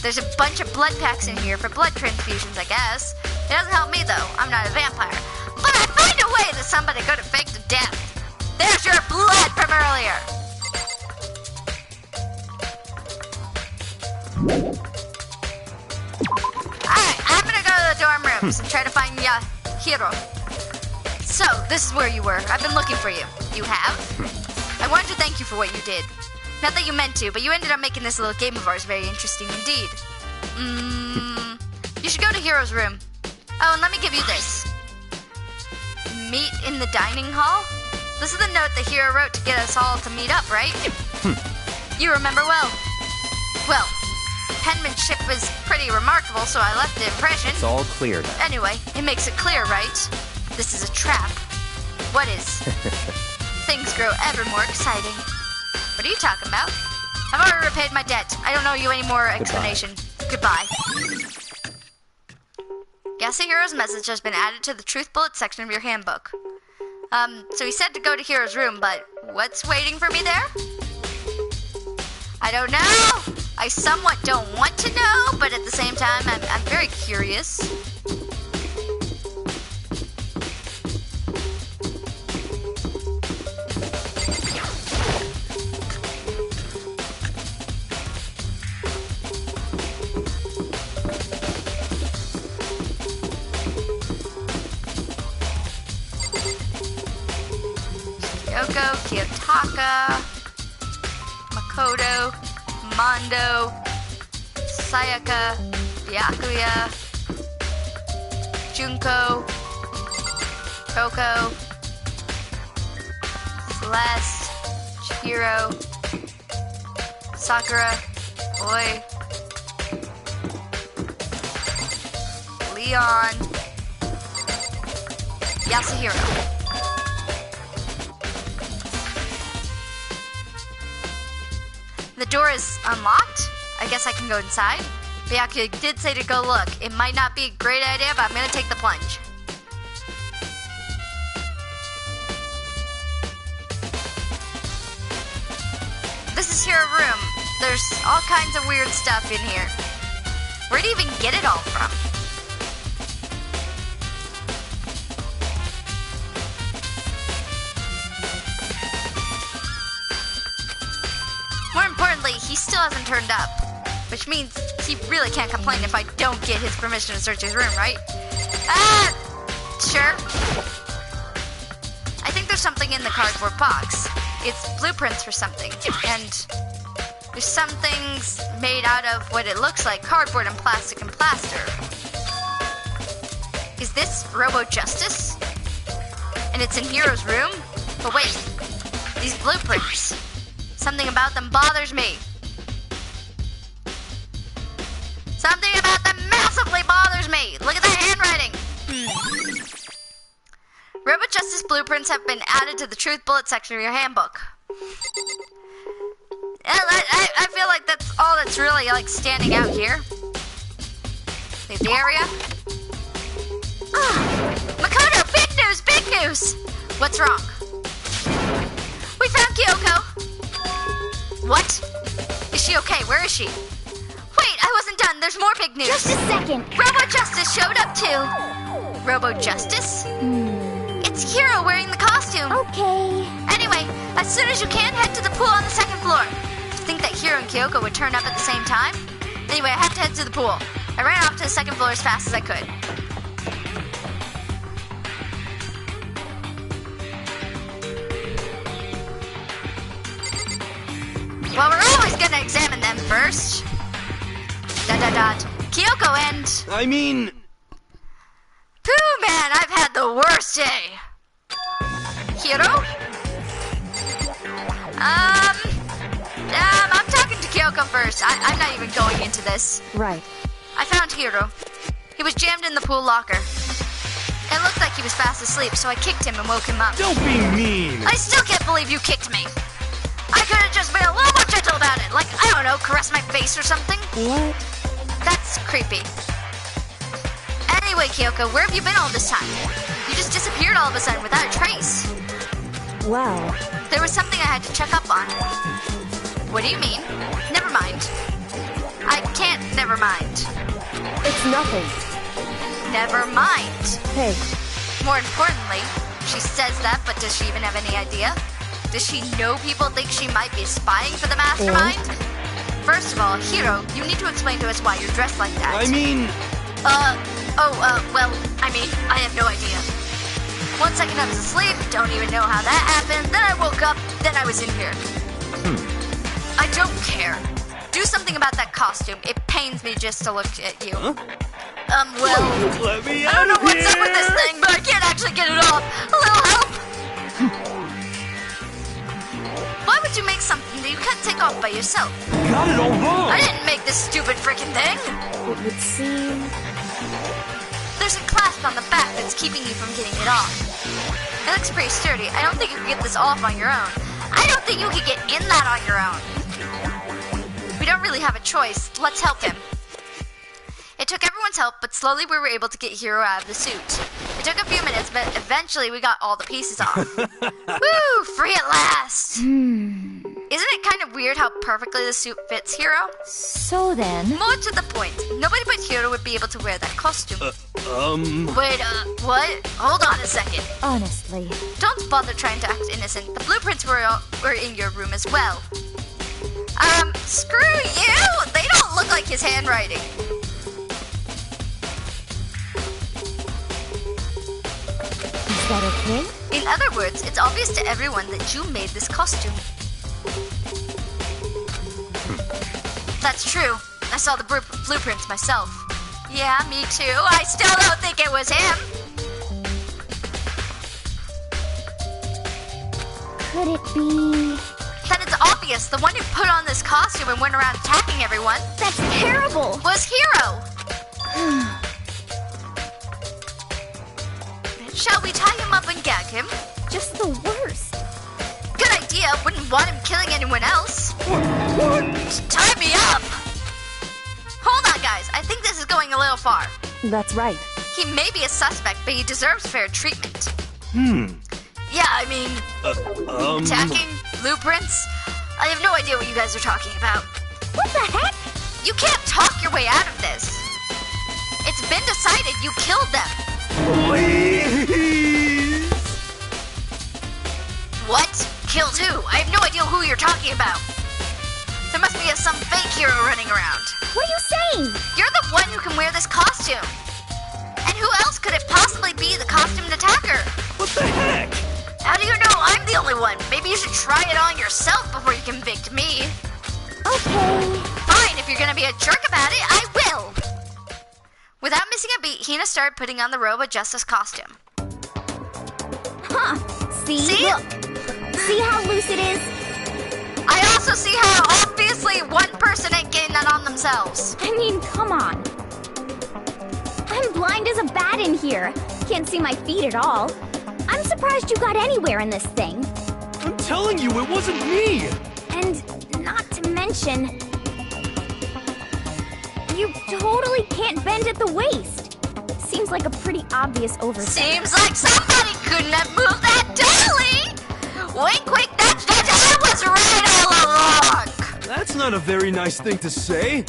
There's a bunch of blood packs in here for blood transfusions, I guess. It doesn't help me, though. I'm not a vampire. But I find a way that somebody could have faked a death. There's your blood from earlier. Alright, I'm gonna go to the dorm rooms and try to find Hiro. So, this is where you were. I've been looking for you. You have? I wanted to thank you for what you did. Not that you meant to, but you ended up making this little game of ours very interesting indeed. You should go to Hiro's room. Oh, and let me give you this. Meet in the dining hall? This is the note that Hiro wrote to get us all to meet up, right? You remember well. Well, penmanship was pretty remarkable, so I left the impression. It's all clear now. Anyway, it makes it clear, right? This is a trap. What is? Things grow ever more exciting. What are you talking about? I've already repaid my debt. I don't owe you any more explanation. Goodbye. Yasuhiro's message has been added to the truth bullet section of your handbook. So he said to go to Hiro's room, but what's waiting for me there? I don't know. I somewhat don't want to know, but at the same time, I'm very curious. Kyoko, Kiyotaka, Makoto, Mondo, Sayaka, Byakuya, Junko, Coco, Celeste, Chihiro, Sakura, Oi, Leon, Yasuhiro. The door is unlocked. I guess I can go inside. Byakuya did say to go look. It might not be a great idea, but I'm gonna take the plunge. This is your room. There's all kinds of weird stuff in here. Where'd you even get it all from? More importantly, he still hasn't turned up, which means he really can't complain if I don't get his permission to search his room, right? Sure. I think there's something in the cardboard box. It's blueprints for something, and there's some things made out of what it looks like cardboard and plaster. Is this Robo Justice? And it's in Hiro's room? But wait, these blueprints. Something about them bothers me. Something about them massively bothers me. Look at that handwriting. Robot Justice blueprints have been added to the truth bullet section of your handbook. I feel like that's all that's really like standing out here. Leave the area. Makoto, big news! What's wrong? We found Kyoko. What? Is she okay? Where is she? Wait, I wasn't done. There's more big news. Just a second. Robo Justice showed up too. Robo-Justice? It's Hiro wearing the costume. Okay. Anyway, as soon as you can, head to the pool on the second floor. To think that Hiro and Kyoko would turn up at the same time? Anyway, I have to head to the pool. I ran off to the second floor as fast as I could. Well, we're always gonna examine them first. ... Kyoko and... I mean... Pooh, man, I've had the worst day. Hiro? I'm talking to Kyoko first. I'm not even going into this. Right. I found Hiro. He was jammed in the pool locker. It looked like he was fast asleep, so I kicked him and woke him up. Don't be mean! I still can't believe you kicked me. I could have just been a little more gentle about it. Like, I don't know, caress my face or something. What? That's creepy. Anyway, Kyoko, where have you been all this time? You just disappeared all of a sudden without a trace. Well... There was something I had to check up on. What do you mean? Never mind. I can't never mind. It's nothing. Never mind. Hey. More importantly, she says that, but does she even have any idea? Does she know people think she might be spying for the mastermind? First of all, Hiro, you need to explain to us why you're dressed like that. I mean... well, I have no idea. 1 second I was asleep, don't even know how that happened, then I woke up, then I was in here. I don't care. Do something about that costume. It pains me just to look at you. Huh? Well... Let me I don't know out of what's up with this here! thing, but I can't actually get it off. A little help? Why would you make something that you can't take off by yourself? Got it all wrong! I didn't make this stupid freaking thing. It would seem... There's a clasp on the back that's keeping you from getting it off. It looks pretty sturdy. I don't think you can get this off on your own. I don't think you can get in that on your own. We don't really have a choice. Let's help him. It took everyone's help, but slowly we were able to get Hiro out of the suit. It took a few minutes, but eventually we got all the pieces off. Woo! Free at last! Isn't it kind of weird how perfectly the suit fits Hiro? So then... More to the point, nobody but Hiro would be able to wear that costume. Wait, what? Hold on a second. Honestly. Don't bother trying to act innocent. The blueprints were in your room as well. Screw you! They don't look like his handwriting. Is that okay? In other words, it's obvious to everyone that you made this costume. That's true. I saw the blueprints myself. Yeah, me too. I still don't think it was him. Could it be... Then it's obvious. The one who put on this costume and went around attacking everyone That's terrible! was Hiro. Shall we tie him up and gag him? Just the worst. Good idea. Wouldn't want him killing anyone else. What? Tie me up! Hold on, guys. I think this is going a little far. That's right. He may be a suspect, but he deserves fair treatment. Yeah, I mean... Attacking? Blueprints? I have no idea what you guys are talking about. What the heck? You can't talk your way out of this. It's been decided you killed them. Please! What? Killed who? I have no idea who you're talking about. There must be some fake hero running around. What are you saying? You're the one who can wear this costume. And who else could it possibly be the costumed attacker? What the heck? How do you know I'm the only one? Maybe you should try it on yourself before you convict me. Okay. Fine, if you're gonna be a jerk about it, I will. Without missing a beat, Hina started putting on the Robo-Justice costume. Huh. See? See? Look. See how loose it is? I also see how obviously one person ain't getting that on themselves. I mean, come on. I'm blind as a bat in here. Can't see my feet at all. I'm surprised you got anywhere in this thing. I'm telling you, it wasn't me! And not to mention, you totally can't bend at the waist. Seems like a pretty obvious oversight. Seems like somebody couldn't have moved that dolly. Wink, wink, that was right all along. That's not a very nice thing to say.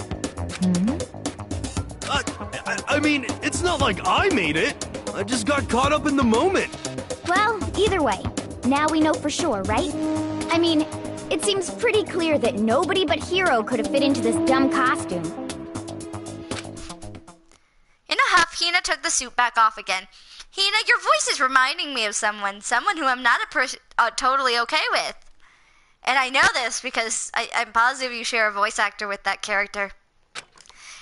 I mean, it's not like I made it. I just got caught up in the moment. Well, either way, now we know for sure, right? I mean, it seems pretty clear that nobody but Hiro could have fit into this dumb costume. In a huff, Hina took the suit back off again. Hina, your voice is reminding me of someone who I'm not totally okay with. And I know this because I'm positive you share a voice actor with that character.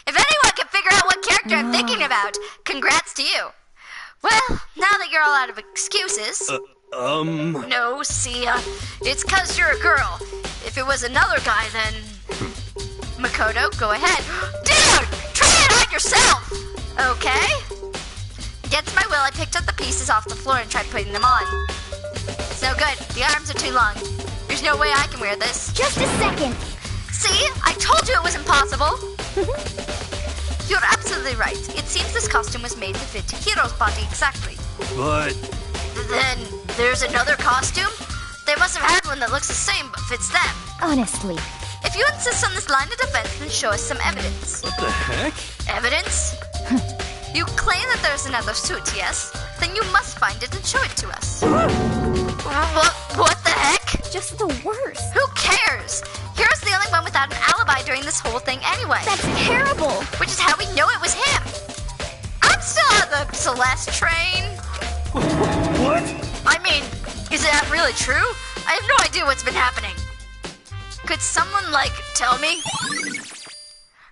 If anyone can figure out what character I'm thinking about, congrats to you. Well, now that you're all out of excuses... No, see, it's 'cause you're a girl. If it was another guy, then... Makoto, go ahead. Dude, try it on yourself! Okay? Against my will, I picked up the pieces off the floor and tried putting them on. It's no good. The arms are too long. There's no way I can wear this. Just a second. See? I told you it was impossible. You're absolutely right. It seems this costume was made to fit Hiro's body exactly. But... Then, there's another costume? They must have had one that looks the same but fits them. Honestly. If you insist on this line of defense, then show us some evidence. What the heck? Evidence? You claim that there's another suit, yes? Then you must find it and show it to us. What the heck? Just the worst. Who cares? Hiro's the only one without an alibi during this whole thing anyway. That's terrible. Which is how we know it was him. I'm still on the Celeste train. What? I mean, is that really true? I have no idea what's been happening. Could someone, tell me?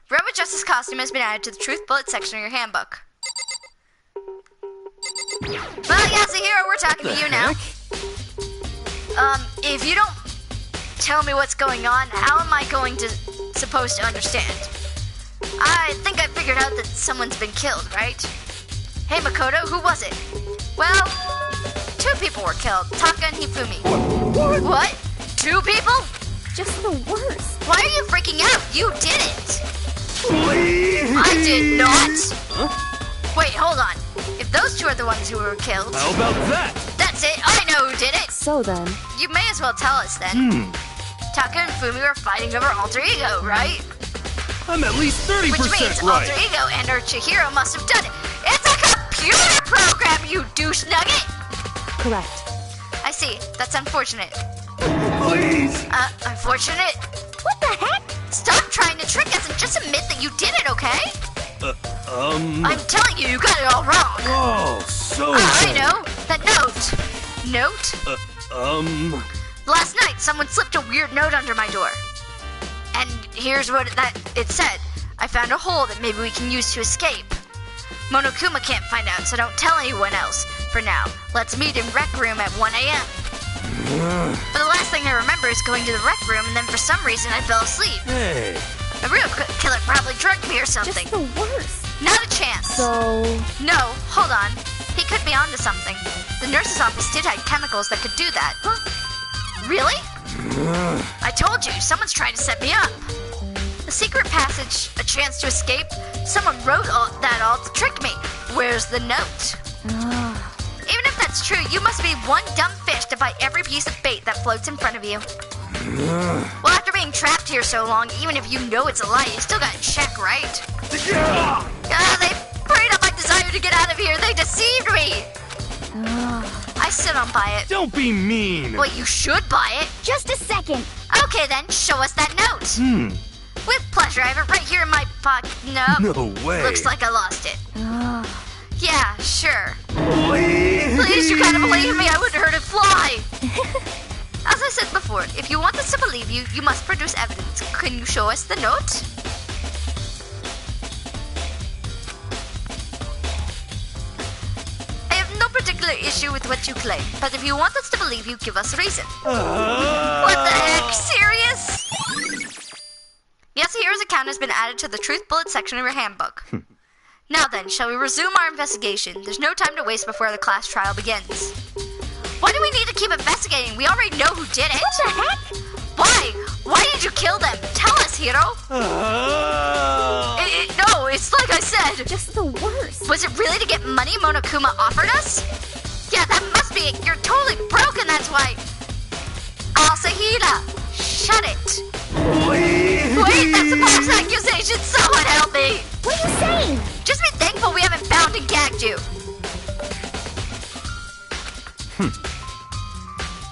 Rebel Justice costume has been added to the Truth Bullet section of your handbook. Well, Yasuhiro, we're talking to you now. If you don't tell me what's going on, how am I supposed to understand? I think I figured out that someone's been killed, right? Hey, Makoto, who was it? Well, 2 people were killed, Taka and Hifumi. What? 2 people? Just the worst. Why are you freaking out? You did it. Please. I did not. Huh? Wait, hold on. If those 2 are the ones who were killed... How about that? That's it. I know who did it. So then... You may as well tell us then. Taka and Fumi were fighting over Alter Ego, right? I'm at least 30% Which means right. Alter Ego and our Chihiro must have done it. It's a computer program, you douche nugget! Correct. I see. That's unfortunate. Please! Unfortunate? What the heck? Stop trying to trick us and just admit that you did it, okay? I'm telling you, you got it all wrong. Oh, so I know. That note. Note? Last night, someone slipped a weird note under my door. And here's what it said. I found a hole that maybe we can use to escape. Monokuma can't find out, so don't tell anyone else. For now, let's meet in rec room at 1 a.m. But the last thing I remember is going to the rec room, and then for some reason I fell asleep. Hey. A real killer probably drugged me or something. Just the worst. Not a chance. So... No, hold on. He could be onto something. The nurse's office did have chemicals that could do that. Huh? Really? I told you, someone's trying to set me up. A secret passage, a chance to escape. Someone wrote that all to trick me. Where's the note? Even if that's true, you must be one dumb fish to bite every piece of bait that floats in front of you. Well, after being trapped here so long, even if you know it's a lie, you still got in check, right? They preyed on my desire to get out of here. They deceived me. I still don't buy it. Don't be mean. Well, you should buy it. Just a second. Okay, then, show us that note. With pleasure. I have it right here in my pocket. Nope. No way. Looks like I lost it. Yeah, sure. Please. Please, you gotta believe me. I wouldn't hurt it fly. As I said before, if you want us to believe you, you must produce evidence. Can you show us the note? I have no particular issue with what you claim, but if you want us to believe you, give us a reason. What the heck? Serious? Yes, Hero's account has been added to the Truth Bullet section of your handbook. Now then, shall we resume our investigation? There's no time to waste before the class trial begins. Why do we need to keep investigating? We already know who did it. What the heck? Why? Why did you kill them? Tell us, Hiro. No, it's like I said. Just the worst. Was it really to get money Monokuma offered us? Yeah, that must be it. You're totally broken, that's why. Asahira, shut it. Please. Wait, that's a false accusation. Someone help me. What are you saying? Just be thankful we haven't bound and gagged you.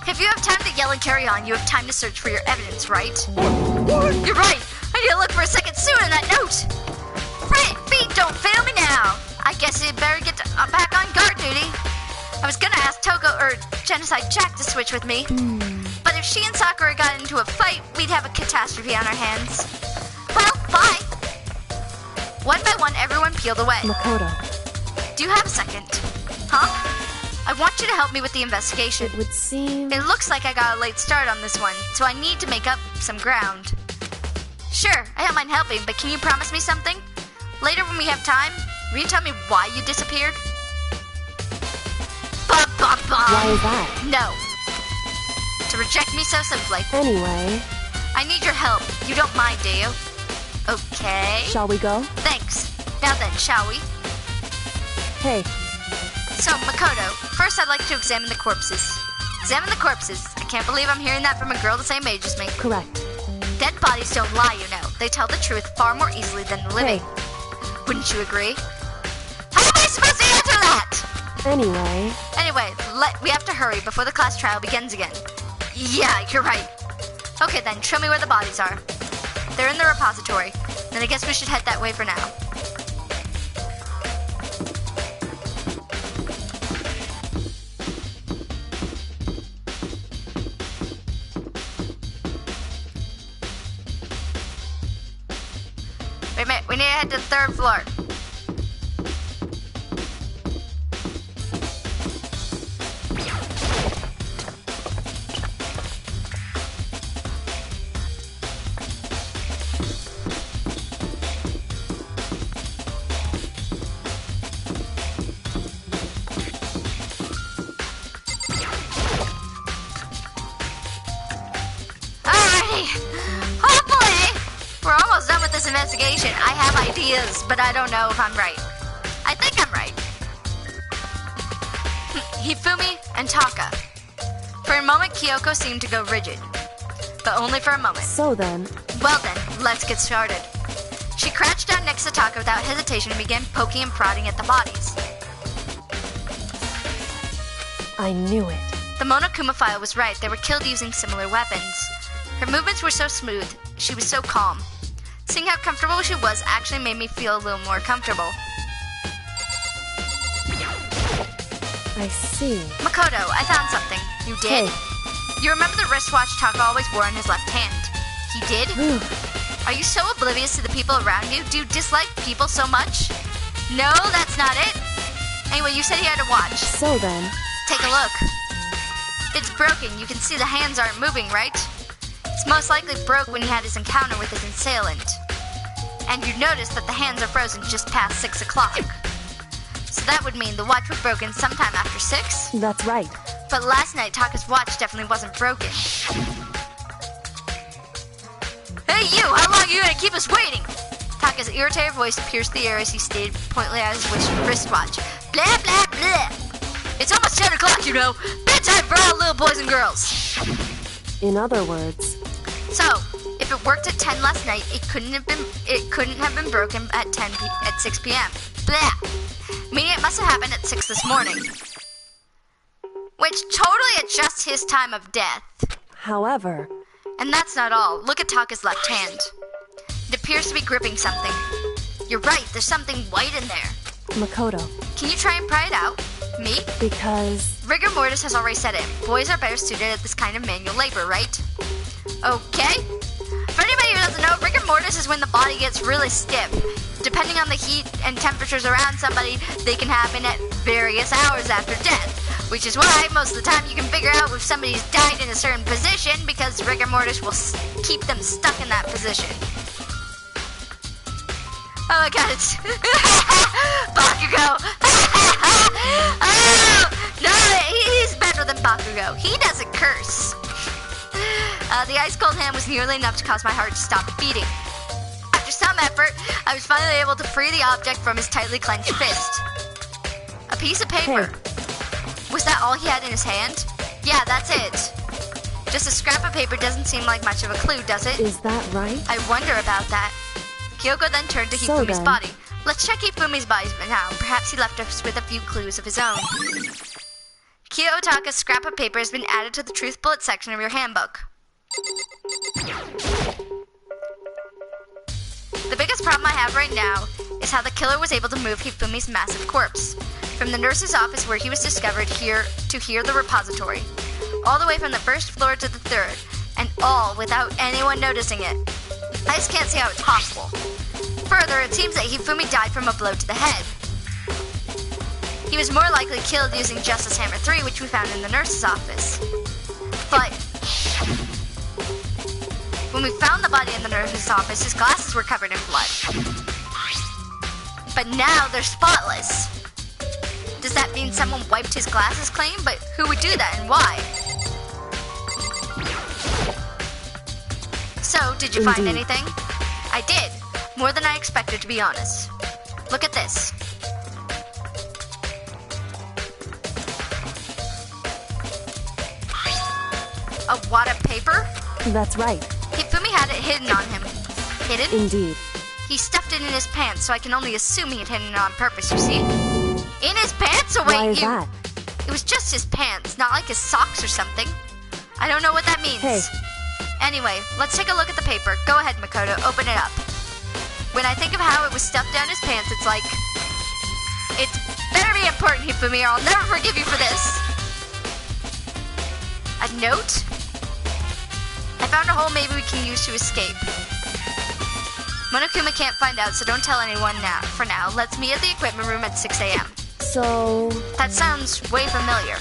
If you have time to yell and carry on, you have time to search for your evidence, right? What? You're right! I need to look for a second suit in that note! Feet don't fail me now! I guess you'd better get back on guard duty. I was gonna ask Toko or Genocide Jack to switch with me. But if she and Sakura got into a fight, we'd have a catastrophe on our hands. Well, bye! One by one, everyone peeled away. Makoto. Do you have a second? Huh? I want you to help me with the investigation. It would seem... It looks like I got a late start on this one, so I need to make up some ground. Sure, I don't mind helping, but can you promise me something? Later when we have time, will you tell me why you disappeared? Bum, bum, bum. Why is that? No. To reject me so simply. Anyway... I need your help. You don't mind, do you? Okay. Shall we go? Thanks. Now then, shall we? Hey. So, Makoto, first I'd like to examine the corpses. Examine the corpses. I can't believe I'm hearing that from a girl the same age as me. Correct. Dead bodies don't lie, you know. They tell the truth far more easily than the living. Hey. Wouldn't you agree? How am I supposed to answer that? Anyway, we have to hurry before the class trial begins again. Yeah, you're right. Okay then, show me where the bodies are. They're in the repository. Then I guess we should head that way for now. Wait a minute, we need to head to the 3rd floor. Investigation. I have ideas, but I don't know if I'm right. I think I'm right. Hifumi and Taka. For a moment, Kyoko seemed to go rigid. But only for a moment. So then... Well then, let's get started. She crouched down next to Taka without hesitation and began poking and prodding at the bodies. I knew it. The Monokumaphile was right. They were killed using similar weapons. Her movements were so smooth. She was so calm. Seeing how comfortable she was actually made me feel a little more comfortable. I see. Makoto, I found something. You did? Hey. You remember the wristwatch Taka always wore on his left hand? He did? Are you so oblivious to the people around you? Do you dislike people so much? No, that's not it. Anyway, you said he had a watch. So then... Take a look. It's broken. You can see the hands aren't moving, right? It's most likely broke when he had his encounter with his assailant. And you notice that the hands are frozen just past 6 o'clock. So that would mean the watch was broken sometime after 6? That's right. But last night, Taka's watch definitely wasn't broken. Hey you, how long are you gonna keep us waiting? Taka's irritated voice pierced the air as he stated pointedly at his wristwatch. Blah, blah, blah. It's almost 10 o'clock, you know. Bedtime for all little boys and girls. In other words... So, if it worked at 10 last night, it couldn't have been broken at 6 p.m. Blah. Meaning it must have happened at 6 this morning. Which totally adjusts his time of death. However... And that's not all. Look at Taka's left hand. It appears to be gripping something. You're right, there's something white in there. Makoto. Can you try and pry it out? Me? Because... Rigor mortis has already said it. Boys are better suited at this kind of manual labor, right? Okay. For anybody who doesn't know, rigor mortis is when the body gets really stiff. Depending on the heat and temperatures around somebody, they can happen at various hours after death. Which is why, most of the time, you can figure out if somebody's died in a certain position because rigor mortis will keep them stuck in that position. Oh my god, it's... Bakugo! Oh, no, he's better than Bakugo. He doesn't curse. The ice-cold hand was nearly enough to cause my heart to stop beating. After some effort, I was finally able to free the object from his tightly clenched fist. A piece of paper. Hey. Was that all he had in his hand? Yeah, that's it. Just a scrap of paper doesn't seem like much of a clue, does it? Is that right? I wonder about that. Kyoko then turned to So Hifumi's then. body. Let's check Hifumi's body now. Perhaps he left us with a few clues of his own. Kiyotaka's scrap of paper has been added to the truth bullet section of your handbook. The biggest problem I have right now is how the killer was able to move Hifumi's massive corpse from the nurse's office where he was discovered here to here, the repository, all the way from the first floor to the third, and all without anyone noticing it. I just can't see how it's possible. Further, it seems that Hifumi died from a blow to the head. He was more likely killed using Justice Hammer 3, which we found in the nurse's office. But when we found the body in the nurse's office, his glasses were covered in blood. But now they're spotless. Does that mean someone wiped his glasses clean? But who would do that and why? So, did you find anything? I did. More than I expected, to be honest. Look at this. A wad of paper? That's right. Hifumi had it hidden on him. Hidden? Indeed. He stuffed it in his pants, so I can only assume he had hidden it on purpose, you see? In his pants? So wait, Why is that? It was just his pants, not like his socks or something. I don't know what that means. Hey. Anyway, let's take a look at the paper. Go ahead, Makoto, open it up. When I think of how it was stuffed down his pants, it's like... It's better be important, Hifumi, or I'll never forgive you for this. A note? I found a hole maybe we can use to escape. Monokuma can't find out, so don't tell anyone now. For now, let's meet at the equipment room at 6 a.m. So... That sounds way familiar.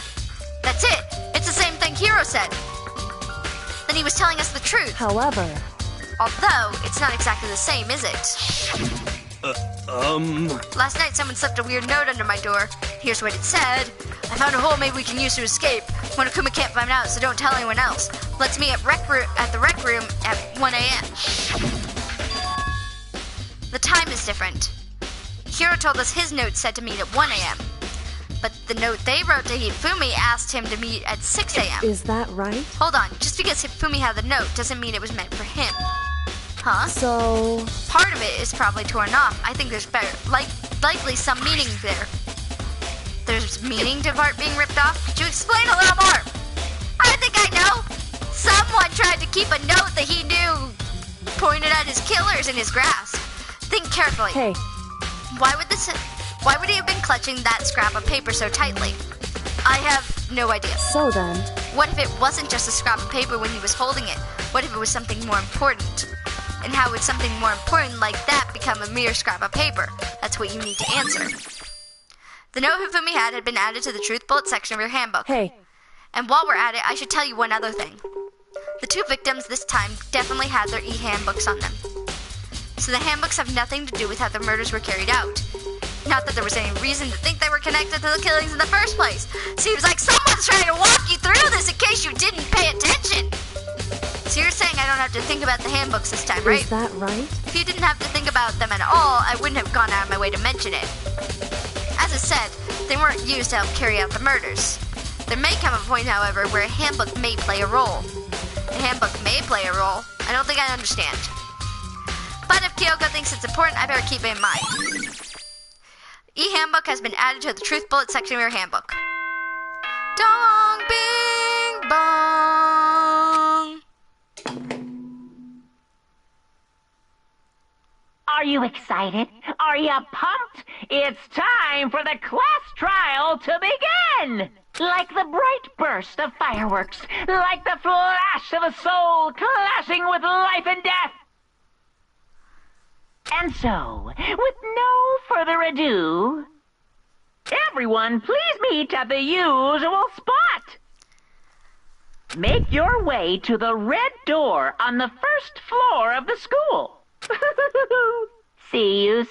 That's it! It's the same thing Hiro said! Then he was telling us the truth. However... Although, it's not exactly the same, is it? Last night someone slipped a weird note under my door. Here's what it said. I found a hole maybe we can use to escape. Monokuma can't find out, so don't tell anyone else. Let's meet at the rec room at 1 a.m. The time is different. Hiro told us his note said to meet at 1 a.m. But the note they wrote to Hifumi asked him to meet at 6 a.m. Is that right? Hold on, just because Hifumi had the note doesn't mean it was meant for him. Huh? So... Part of it is probably torn off. I think there's likely some meaning there. There's meaning to part being ripped off? Could you explain a little more? I think I know. Someone tried to keep a note that he knew pointed at his killers in his grasp. Think carefully. Hey. Why would he have been clutching that scrap of paper so tightly? I have no idea. So then... What if it wasn't just a scrap of paper when he was holding it? What if it was something more important? And how would something more important like that become a mere scrap of paper? That's what you need to answer. The note Hifumi had been added to the truth bullet section of your handbook. Hey. And while we're at it, I should tell you one other thing. The two victims this time definitely had their e-handbooks on them. So the handbooks have nothing to do with how the murders were carried out. Not that there was any reason to think they were connected to the killings in the first place. Seems like someone's trying to walk you through this in case you didn't pay attention. So you're saying I don't have to think about the handbooks this time, right? Is that right? If you didn't have to think about them at all, I wouldn't have gone out of my way to mention it. As I said, they weren't used to help carry out the murders. There may come a point, however, where a handbook may play a role. A handbook may play a role. I don't think I understand. But if Kyoko thinks it's important, I better keep it in mind. E-handbook has been added to the truth bullet section of your handbook. Dong bing bong. Are you excited? Are you pumped? It's time for the class trial to begin! Like the bright burst of fireworks, like the flash of a soul clashing with life and death. And so, with no further ado, everyone please meet at the usual spot. Make your way to the red door on the first floor of the school. See you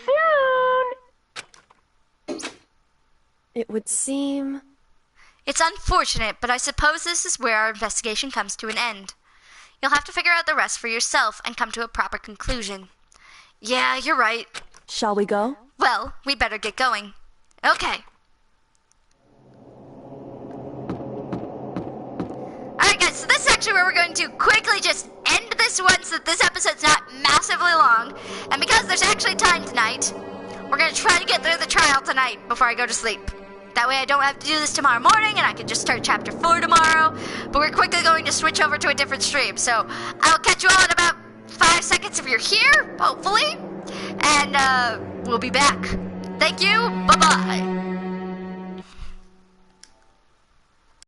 soon. It would seem... It's unfortunate, but I suppose this is where our investigation comes to an end. You'll have to figure out the rest for yourself and come to a proper conclusion. Yeah, you're right. Shall we go? Well, we better get going. Okay. Alright guys, so this is actually where we're going to quickly just end this one so that this episode's not massively long. And because there's actually time tonight, we're going to try to get through the trial tonight before I go to sleep. That way I don't have to do this tomorrow morning, and I can just start chapter 4 tomorrow. But we're quickly going to switch over to a different stream, so I'll catch you all in about 5 seconds if you're here, hopefully. And we'll be back. Thank you. Bye-bye.